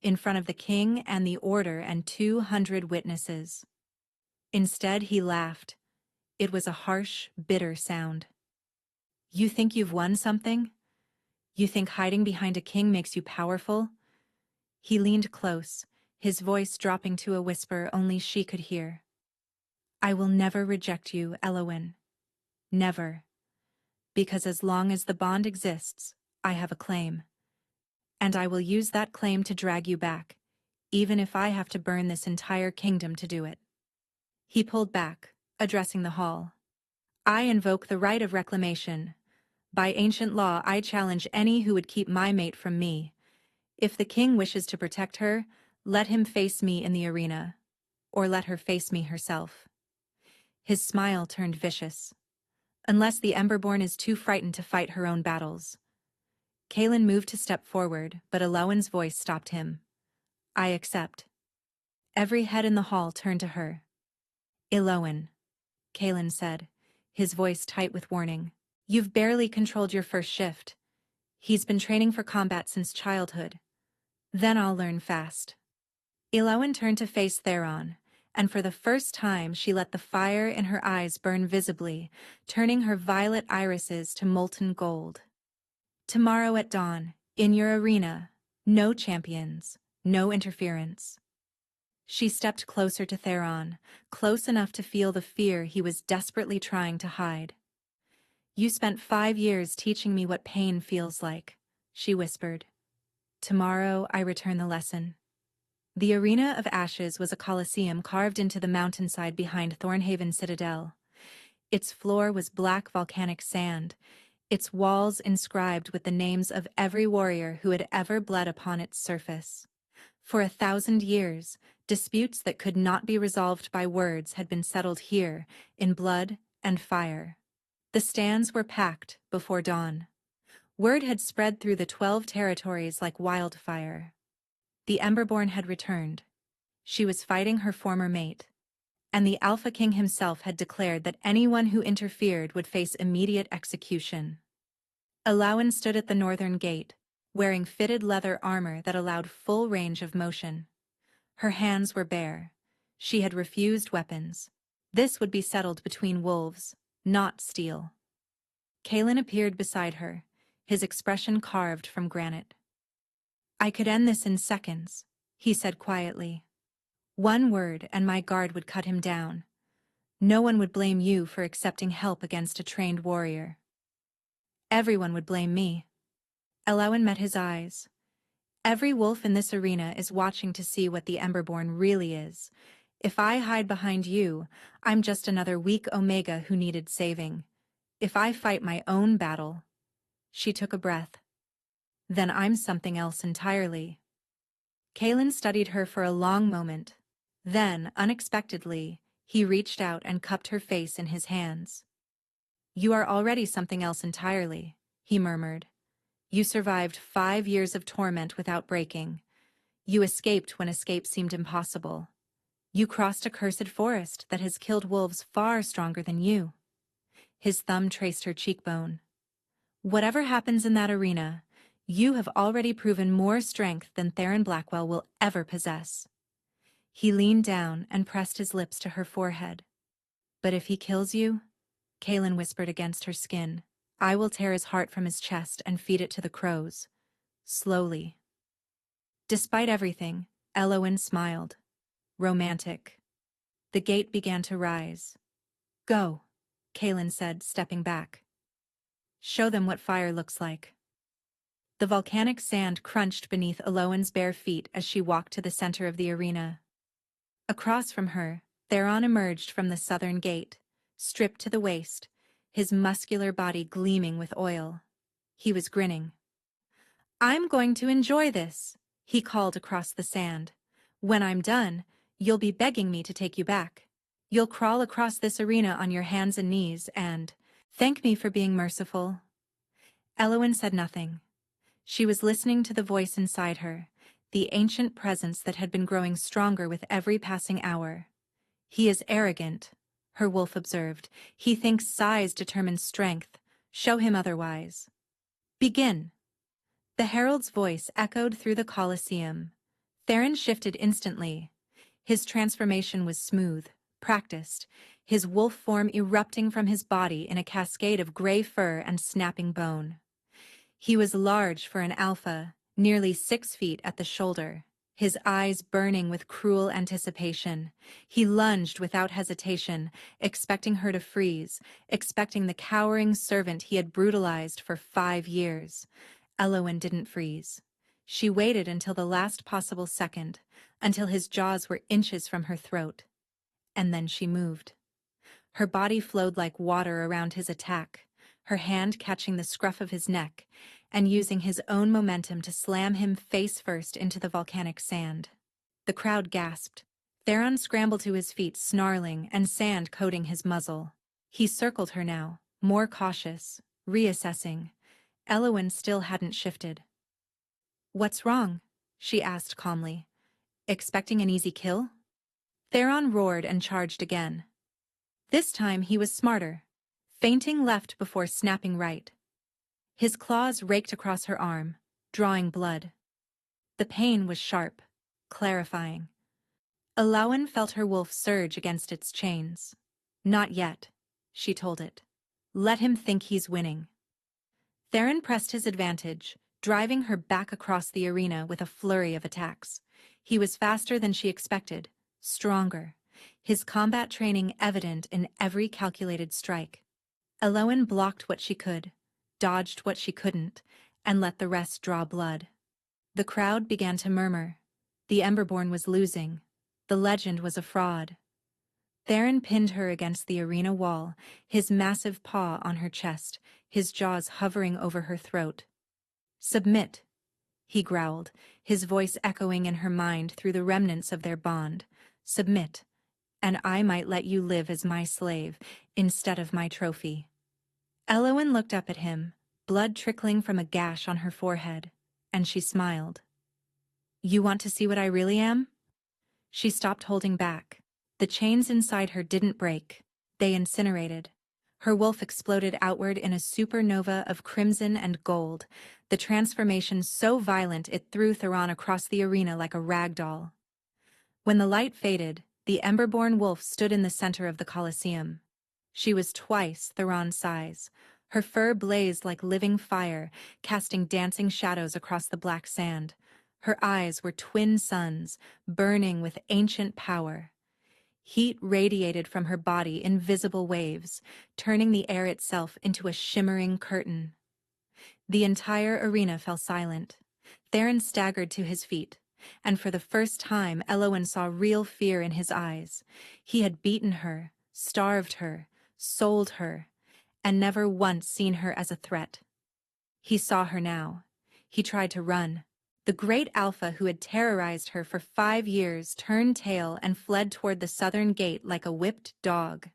in front of the king and the order and 200 witnesses. Instead, he laughed. It was a harsh, bitter sound. You think you've won something? You think hiding behind a king makes you powerful? He leaned close, his voice dropping to a whisper only she could hear. I will never reject you, Elowin. Never. Because as long as the bond exists, I have a claim. And I will use that claim to drag you back, even if I have to burn this entire kingdom to do it. He pulled back, addressing the hall. I invoke the right of reclamation. By ancient law, I challenge any who would keep my mate from me. If the king wishes to protect her, let him face me in the arena, or let her face me herself. His smile turned vicious. Unless the Emberborn is too frightened to fight her own battles. Kaelin moved to step forward, but Elowin's voice stopped him. I accept. Every head in the hall turned to her. Elowin, Kaelin said, his voice tight with warning. You've barely controlled your first shift. He's been training for combat since childhood. Then I'll learn fast. Elowin turned to face Theron, and for the first time she let the fire in her eyes burn visibly, turning her violet irises to molten gold. Tomorrow at dawn, in your arena, no champions, no interference. She stepped closer to Theron, close enough to feel the fear he was desperately trying to hide. You spent 5 years teaching me what pain feels like, she whispered. Tomorrow I return the lesson. The Arena of Ashes was a coliseum carved into the mountainside behind Thornhaven Citadel. Its floor was black volcanic sand, its walls inscribed with the names of every warrior who had ever bled upon its surface. For 1,000 years, disputes that could not be resolved by words had been settled here, in blood and fire. The stands were packed before dawn. Word had spread through the 12 territories like wildfire. The Emberborn had returned. She was fighting her former mate. And the Alpha King himself had declared that anyone who interfered would face immediate execution. Elowin stood at the northern gate, wearing fitted leather armor that allowed full range of motion. Her hands were bare. She had refused weapons. This would be settled between wolves, not steel. Kaelin appeared beside her, his expression carved from granite. I could end this in seconds, he said quietly. One word and my guard would cut him down. No one would blame you for accepting help against a trained warrior. Everyone would blame me. Elowin met his eyes. Every wolf in this arena is watching to see what the Emberborn really is. If I hide behind you, I'm just another weak Omega who needed saving. If I fight my own battle... She took a breath. Then I'm something else entirely. Kaelin studied her for a long moment. Then, unexpectedly, He reached out and cupped her face in his hands. "You are already something else entirely," he murmured. "You survived 5 years of torment without breaking. You escaped when escape seemed impossible. You crossed a cursed forest that has killed wolves far stronger than you." His thumb traced her cheekbone. "Whatever happens in that arena, you have already proven more strength than Theron Blackwell will ever possess." He leaned down and pressed his lips to her forehead. "But if he kills you," Kaelin whispered against her skin, "I will tear his heart from his chest and feed it to the crows. Slowly." Despite everything, Elowen smiled. Romantic. The gate began to rise. "Go," Kaelin said, stepping back. "Show them what fire looks like." The volcanic sand crunched beneath Elowen's bare feet as she walked to the center of the arena. Across from her, Theron emerged from the southern gate, stripped to the waist, his muscular body gleaming with oil. He was grinning. "I'm going to enjoy this," he called across the sand. "When I'm done, you'll be begging me to take you back. You'll crawl across this arena on your hands and knees and thank me for being merciful." Elowen said nothing. She was listening to the voice inside her, the ancient presence that had been growing stronger with every passing hour. "He is arrogant," her wolf observed. "He thinks size determines strength. Show him otherwise." "Begin." The herald's voice echoed through the Colosseum. Theron shifted instantly. His transformation was smooth, practiced, his wolf form erupting from his body in a cascade of gray fur and snapping bone. He was large for an alpha, nearly 6 feet at the shoulder, his eyes burning with cruel anticipation. He lunged without hesitation, expecting her to freeze, expecting the cowering servant he had brutalized for 5 years. Elowen didn't freeze. She waited until the last possible second, until his jaws were inches from her throat. And then she moved. Her body flowed like water around his attack, her hand catching the scruff of his neck and using his own momentum to slam him face first into the volcanic sand. The crowd gasped. Theron scrambled to his feet, snarling, and sand coating his muzzle. He circled her now, more cautious, reassessing. Elowen still hadn't shifted. "What's wrong?" she asked calmly. "Expecting an easy kill?" Theron roared and charged again. This time he was smarter, feinting left before snapping right. His claws raked across her arm, drawing blood. The pain was sharp, clarifying. Elowen felt her wolf surge against its chains. "Not yet," she told it. "Let him think he's winning." Theron pressed his advantage, driving her back across the arena with a flurry of attacks. He was faster than she expected, stronger, his combat training evident in every calculated strike. Elowen blocked what she could, dodged what she couldn't, and let the rest draw blood. The crowd began to murmur. The Emberborn was losing. The legend was a fraud. Theron pinned her against the arena wall, his massive paw on her chest, his jaws hovering over her throat. "Submit," he growled, his voice echoing in her mind through the remnants of their bond. "Submit, and I might let you live as my slave instead of my trophy." Elowen looked up at him, blood trickling from a gash on her forehead, and she smiled. "You want to see what I really am?" She stopped holding back. The chains inside her didn't break. They incinerated. Her wolf exploded outward in a supernova of crimson and gold, the transformation so violent it threw Theron across the arena like a rag doll. When the light faded, the Emberborn wolf stood in the center of the Colosseum. She was twice Theron's size. Her fur blazed like living fire, casting dancing shadows across the black sand. Her eyes were twin suns, burning with ancient power. Heat radiated from her body in visible waves, turning the air itself into a shimmering curtain. The entire arena fell silent. Theron staggered to his feet, and for the first time Elowen saw real fear in his eyes. He had beaten her, starved her, sold her, and never once seen her as a threat. He saw her now. He tried to run, The great Alpha who had terrorized her for 5 years turned tail and fled toward the southern gate like a whipped dog.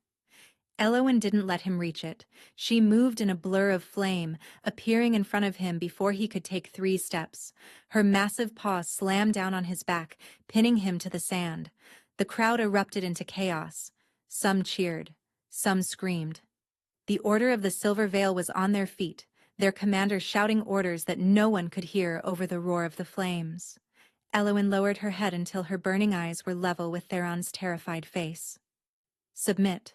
Elowen didn't let him reach it. She moved in a blur of flame, appearing in front of him before he could take 3 steps. Her massive paw slammed down on his back, pinning him to the sand. The crowd erupted into chaos. Some cheered. Some screamed. The Order of the Silver Veil was on their feet, their commander shouting orders that no one could hear over the roar of the flames. Elowen lowered her head until her burning eyes were level with Theron's terrified face. Submit.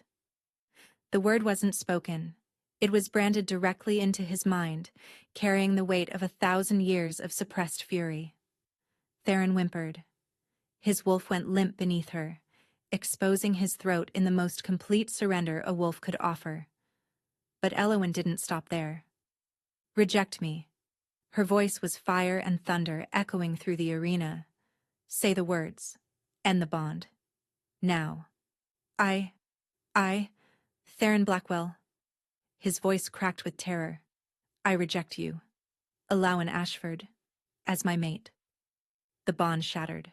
The word wasn't spoken. It was branded directly into his mind, carrying the weight of 1,000 years of suppressed fury. Theron whimpered. His wolf went limp beneath her, exposing his throat in the most complete surrender a wolf could offer. But Elowen didn't stop there. Reject me. Her voice was fire and thunder echoing through the arena. Say the words. End the bond. Now. I, Theron Blackwell. His voice cracked with terror. I reject you. Elowen Ashford. As my mate. The bond shattered.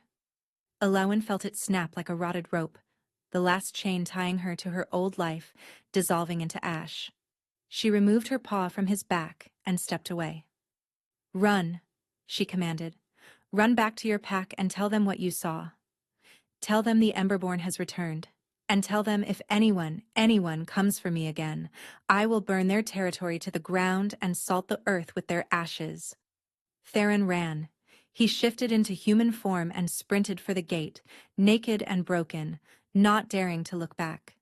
Elowen felt it snap like a rotted rope, the last chain tying her to her old life, dissolving into ash. She removed her paw from his back and stepped away. Run, she commanded. Run back to your pack and tell them what you saw. Tell them the Emberborn has returned. And tell them if anyone comes for me again, I will burn their territory to the ground and salt the earth with their ashes. Theron ran. He shifted into human form and sprinted for the gate, naked and broken, not daring to look back.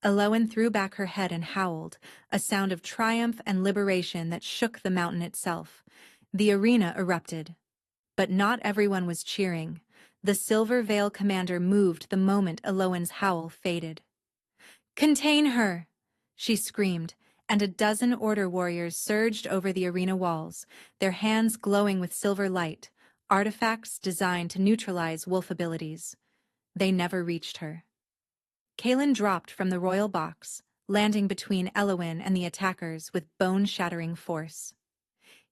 Elowen threw back her head and howled, a sound of triumph and liberation that shook the mountain itself. The arena erupted. But not everyone was cheering. The Silver Veil commander moved the moment Elowen's howl faded. Contain her! She screamed, and a dozen Order warriors surged over the arena walls, their hands glowing with silver light, artifacts designed to neutralize wolf abilities. They never reached her. Kaelin dropped from the royal box, landing between Elowen and the attackers with bone-shattering force.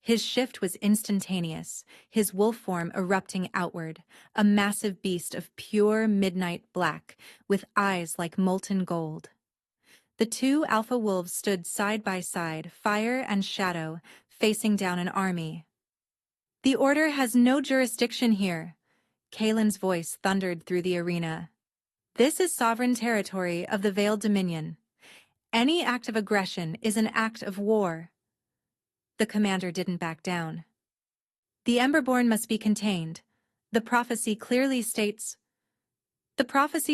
His shift was instantaneous, his wolf form erupting outward, a massive beast of pure midnight black, with eyes like molten gold. The 2 alpha wolves stood side by side, fire and shadow, facing down an army. The Order has no jurisdiction here, Kaelin's voice thundered through the arena. This is sovereign territory of the Veiled Dominion. Any act of aggression is an act of war. The commander didn't back down. The Emberborn must be contained. The prophecy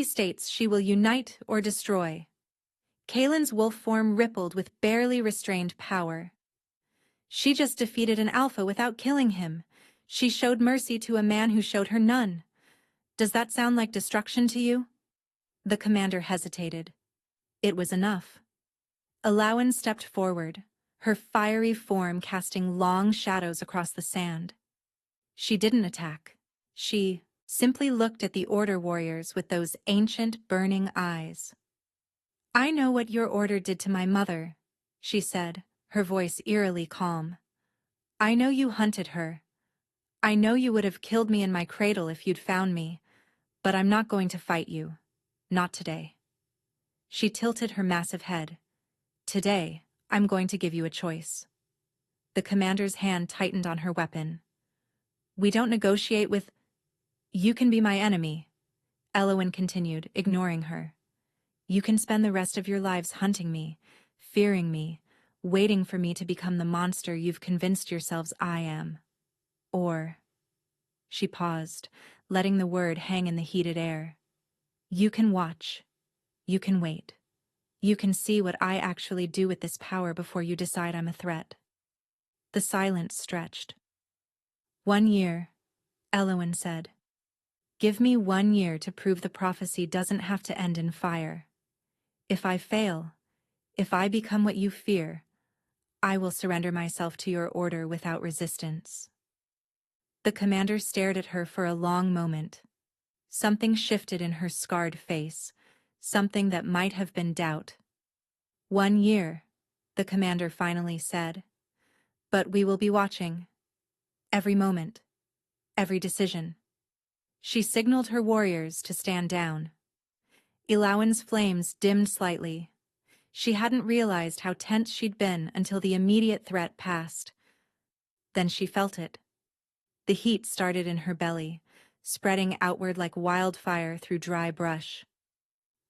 states she will unite or destroy. Kaelin's wolf form rippled with barely restrained power. She just defeated an alpha without killing him. She showed mercy to a man who showed her none. Does that sound like destruction to you? The commander hesitated. It was enough. Elowen stepped forward, her fiery form casting long shadows across the sand. She didn't attack. She simply looked at the Order warriors with those ancient, burning eyes. I know what your order did to my mother, she said, her voice eerily calm. I know you hunted her. I know you would have killed me in my cradle if you'd found me, but I'm not going to fight you. Not today. She tilted her massive head. Today, I'm going to give you a choice. The commander's hand tightened on her weapon. We don't negotiate with... You can be my enemy, Elowen continued, ignoring her. You can spend the rest of your lives hunting me, fearing me, waiting for me to become the monster you've convinced yourselves I am. Or... She paused, letting the word hang in the heated air. You can watch. You can wait. You can see what I actually do with this power before you decide I'm a threat. The silence stretched. 1 year, Elowen said. Give me 1 year to prove the prophecy doesn't have to end in fire. If I fail, if I become what you fear, I will surrender myself to your order without resistance. The commander stared at her for a long moment. Something shifted in her scarred face, something that might have been doubt. 1 year, the commander finally said. But we will be watching. Every moment. every decision. She signaled her warriors to stand down. Elauen's flames dimmed slightly. She hadn't realized how tense she'd been until the immediate threat passed. Then she felt it. The heat started in her belly, spreading outward like wildfire through dry brush.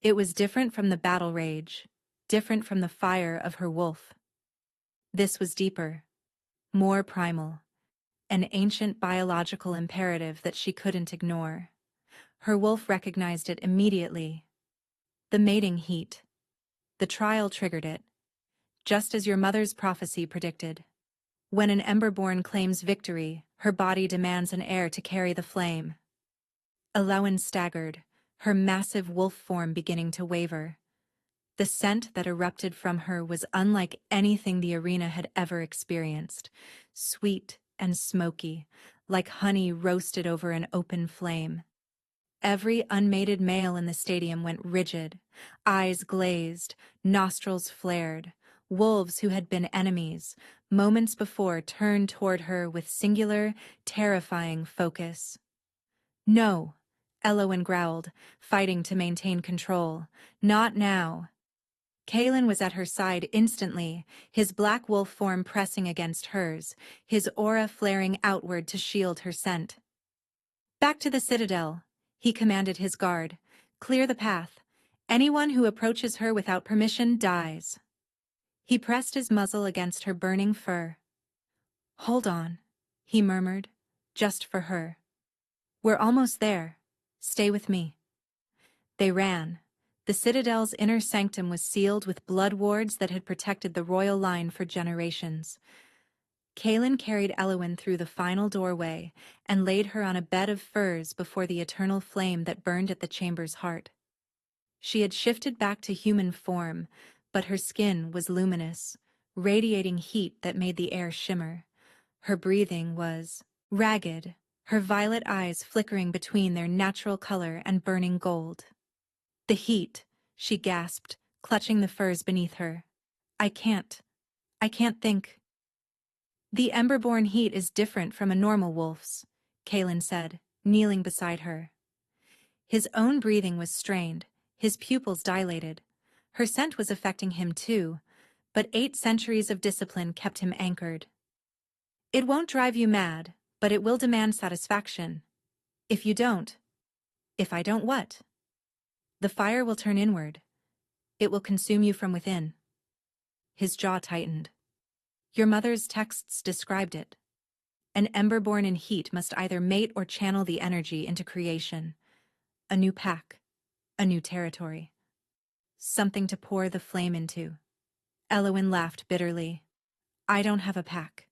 It was different from the battle rage, different from the fire of her wolf. This was deeper, more primal, an ancient biological imperative that she couldn't ignore. Her wolf recognized it immediately. The mating heat. The trial triggered it, just as your mother's prophecy predicted. When an Emberborn claims victory, her body demands an heir to carry the flame. Elauen staggered, her massive wolf form beginning to waver. The scent that erupted from her was unlike anything the arena had ever experienced, sweet and smoky, like honey roasted over an open flame. Every unmated male in the stadium went rigid, eyes glazed, nostrils flared. Wolves who had been enemies, moments before, turned toward her with singular, terrifying focus. "No," Elowen growled, fighting to maintain control. "Not now." Kaelin was at her side instantly, his black wolf form pressing against hers, his aura flaring outward to shield her scent. "Back to the Citadel," he commanded his guard. "Clear the path. Anyone who approaches her without permission dies." He pressed his muzzle against her burning fur. "Hold on," he murmured, "just for her. We're almost there. Stay with me." They ran. The Citadel's inner sanctum was sealed with blood wards that had protected the royal line for generations. Kaelin carried Elowen through the final doorway and laid her on a bed of furs before the eternal flame that burned at the chamber's heart. She had shifted back to human form, but her skin was luminous, radiating heat that made the air shimmer. Her breathing was ragged, her violet eyes flickering between their natural color and burning gold. "The heat," she gasped, clutching the furs beneath her. I can't think." "The Emberborn heat is different from a normal wolf's," Kaelin said, kneeling beside her. His own breathing was strained, his pupils dilated. Her scent was affecting him too, but 8 centuries of discipline kept him anchored. "It won't drive you mad, but it will demand satisfaction. If you don't..." "If I don't what?" "The fire will turn inward. It will consume you from within." His jaw tightened. "Your mother's texts described it. An Emberborn in heat must either mate or channel the energy into creation. A new pack. A new territory. Something to pour the flame into." Elowen laughed bitterly. "I don't have a pack.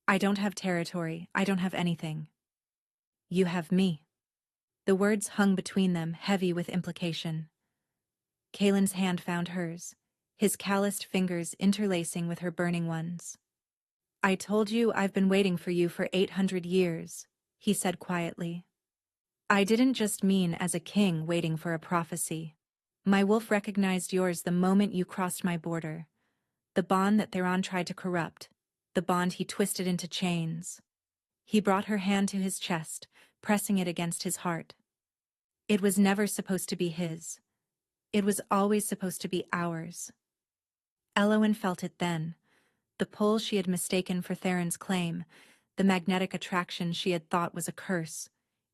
I don't have territory. I don't have anything. You have me." The words hung between them, heavy with implication. Kaelin's hand found hers, his calloused fingers interlacing with her burning ones. "I told you I've been waiting for you for 800 years, he said quietly. "I didn't just mean as a king waiting for a prophecy. My wolf recognized yours the moment you crossed my border. The bond that Theron tried to corrupt, the bond he twisted into chains." He brought her hand to his chest, pressing it against his heart. "It was never supposed to be his. It was always supposed to be ours." Elowen felt it then, the pull she had mistaken for Theron's claim, the magnetic attraction she had thought was a curse.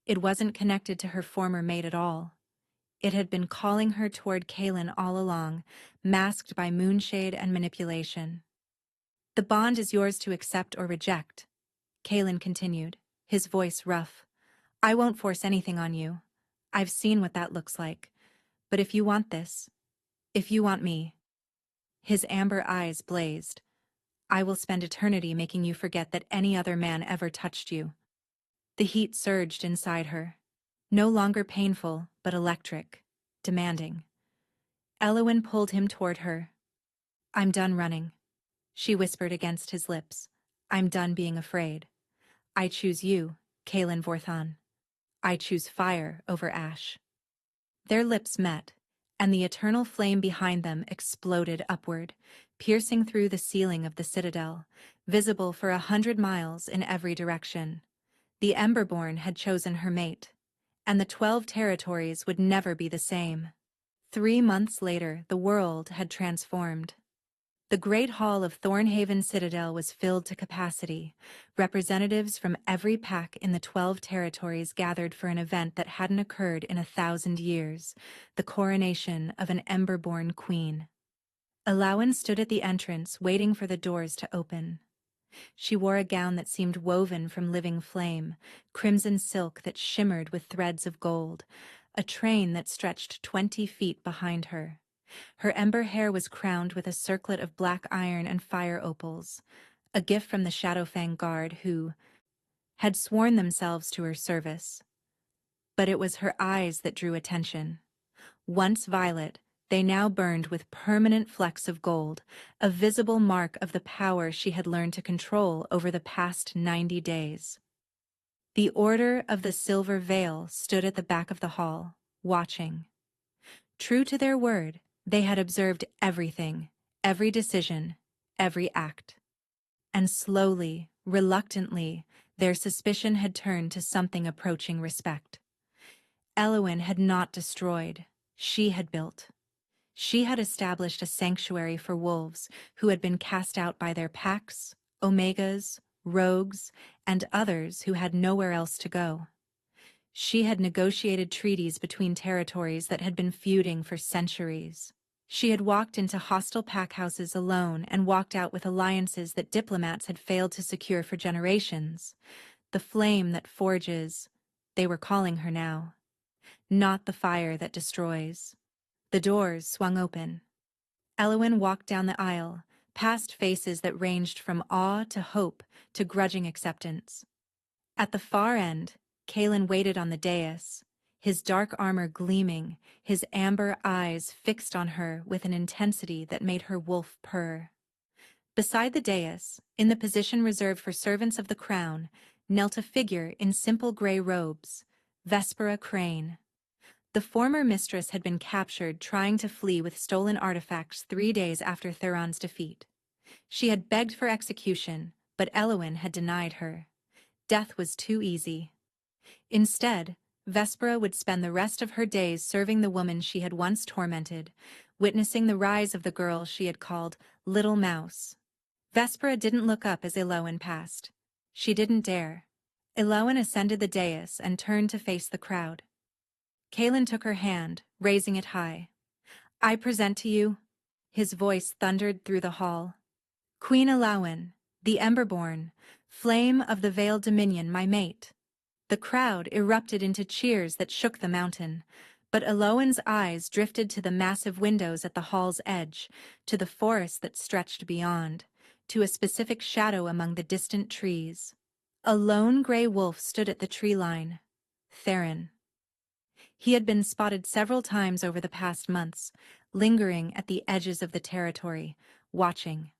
It wasn't connected to her former mate at all. It had been calling her toward Kaelin all along, masked by moonshade and manipulation. "The bond is yours to accept or reject," Kaelin continued, his voice rough. "I won't force anything on you. I've seen what that looks like. But if you want this, if you want me..." His amber eyes blazed. "I will spend eternity making you forget that any other man ever touched you." The heat surged inside her. No longer painful, but electric, demanding. Elowen pulled him toward her. "I'm done running," she whispered against his lips. "I'm done being afraid. I choose you, Kaelin Vorthan. I choose fire over ash." Their lips met, and the eternal flame behind them exploded upward, piercing through the ceiling of the citadel, visible for 100 miles in every direction. The Emberborn had chosen her mate, and the 12 territories would never be the same. 3 months later, the world had transformed. The Great Hall of Thornhaven Citadel was filled to capacity. Representatives from every pack in the 12 territories gathered for an event that hadn't occurred in 1,000 years, the coronation of an Emberborn queen. Alawen stood at the entrance, waiting for the doors to open. She wore a gown that seemed woven from living flame, crimson silk that shimmered with threads of gold, a train that stretched 20 feet behind her. Her ember hair was crowned with a circlet of black iron and fire opals, a gift from the Shadowfang Guard who had sworn themselves to her service. But it was her eyes that drew attention. Once violet, they now burned with permanent flecks of gold, a visible mark of the power she had learned to control over the past 90 days. The Order of the Silver Veil stood at the back of the hall, watching. True to their word, they had observed everything, every decision, every act. And slowly, reluctantly, their suspicion had turned to something approaching respect. Elwyn had not destroyed, she had built. She had established a sanctuary for wolves who had been cast out by their packs, omegas, rogues, and others who had nowhere else to go. She had negotiated treaties between territories that had been feuding for centuries. She had walked into hostile packhouses alone and walked out with alliances that diplomats had failed to secure for generations. The flame that forges, they were calling her now. Not the fire that destroys. The doors swung open. Elwyn walked down the aisle, past faces that ranged from awe to hope to grudging acceptance. At the far end, Kalen waited on the dais, his dark armor gleaming, his amber eyes fixed on her with an intensity that made her wolf purr. Beside the dais, in the position reserved for servants of the crown, knelt a figure in simple gray robes, Vespera Crane. The former mistress had been captured trying to flee with stolen artifacts 3 days after Theron's defeat. She had begged for execution, but Elwyn had denied her. Death was too easy. Instead, Vespera would spend the rest of her days serving the woman she had once tormented, witnessing the rise of the girl she had called Little Mouse. Vespera didn't look up as Elwyn passed. She didn't dare. Elwyn ascended the dais and turned to face the crowd. Kalen took her hand, raising it high. "I present to you," his voice thundered through the hall, "Queen Elwyn, the Emberborn, flame of the Veiled Dominion, my mate." The crowd erupted into cheers that shook the mountain, but Elwyn's eyes drifted to the massive windows at the hall's edge, to the forest that stretched beyond, to a specific shadow among the distant trees. A lone gray wolf stood at the tree line. Theron. He had been spotted several times over the past months, lingering at the edges of the territory, watching.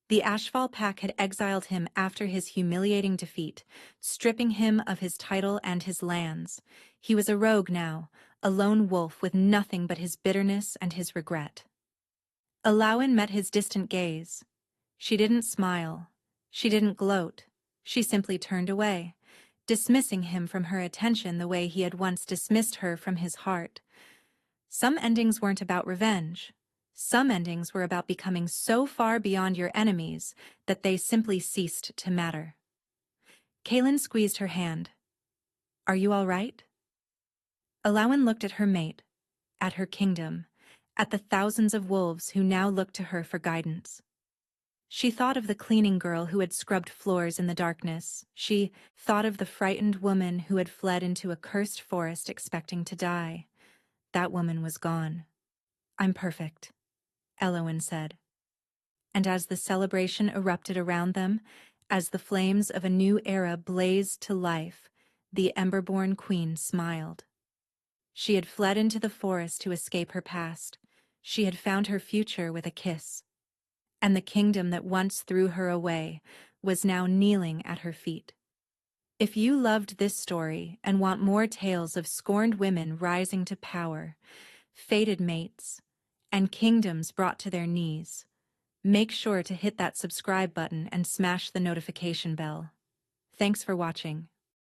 The Ashfall pack had exiled him after his humiliating defeat, stripping him of his title and his lands. He was a rogue now, a lone wolf with nothing but his bitterness and his regret. Elwyn met his distant gaze. She didn't smile. She didn't gloat. She simply turned away, dismissing him from her attention the way he had once dismissed her from his heart. Some endings weren't about revenge. Some endings were about becoming so far beyond your enemies that they simply ceased to matter. Kalen squeezed her hand. "Are you all right?" Elwyn looked at her mate, at her kingdom, at the thousands of wolves who now looked to her for guidance. She thought of the cleaning girl who had scrubbed floors in the darkness. She thought of the frightened woman who had fled into a cursed forest expecting to die. That woman was gone. "I'm perfect," Elwyn said. And as the celebration erupted around them, as the flames of a new era blazed to life, the Emberborn Queen smiled. She had fled into the forest to escape her past. She had found her future with a kiss. And the kingdom that once threw her away was now kneeling at her feet. If you loved this story and want more tales of scorned women rising to power, fated mates, and kingdoms brought to their knees, make sure to hit that subscribe button and smash the notification bell. Thanks for watching.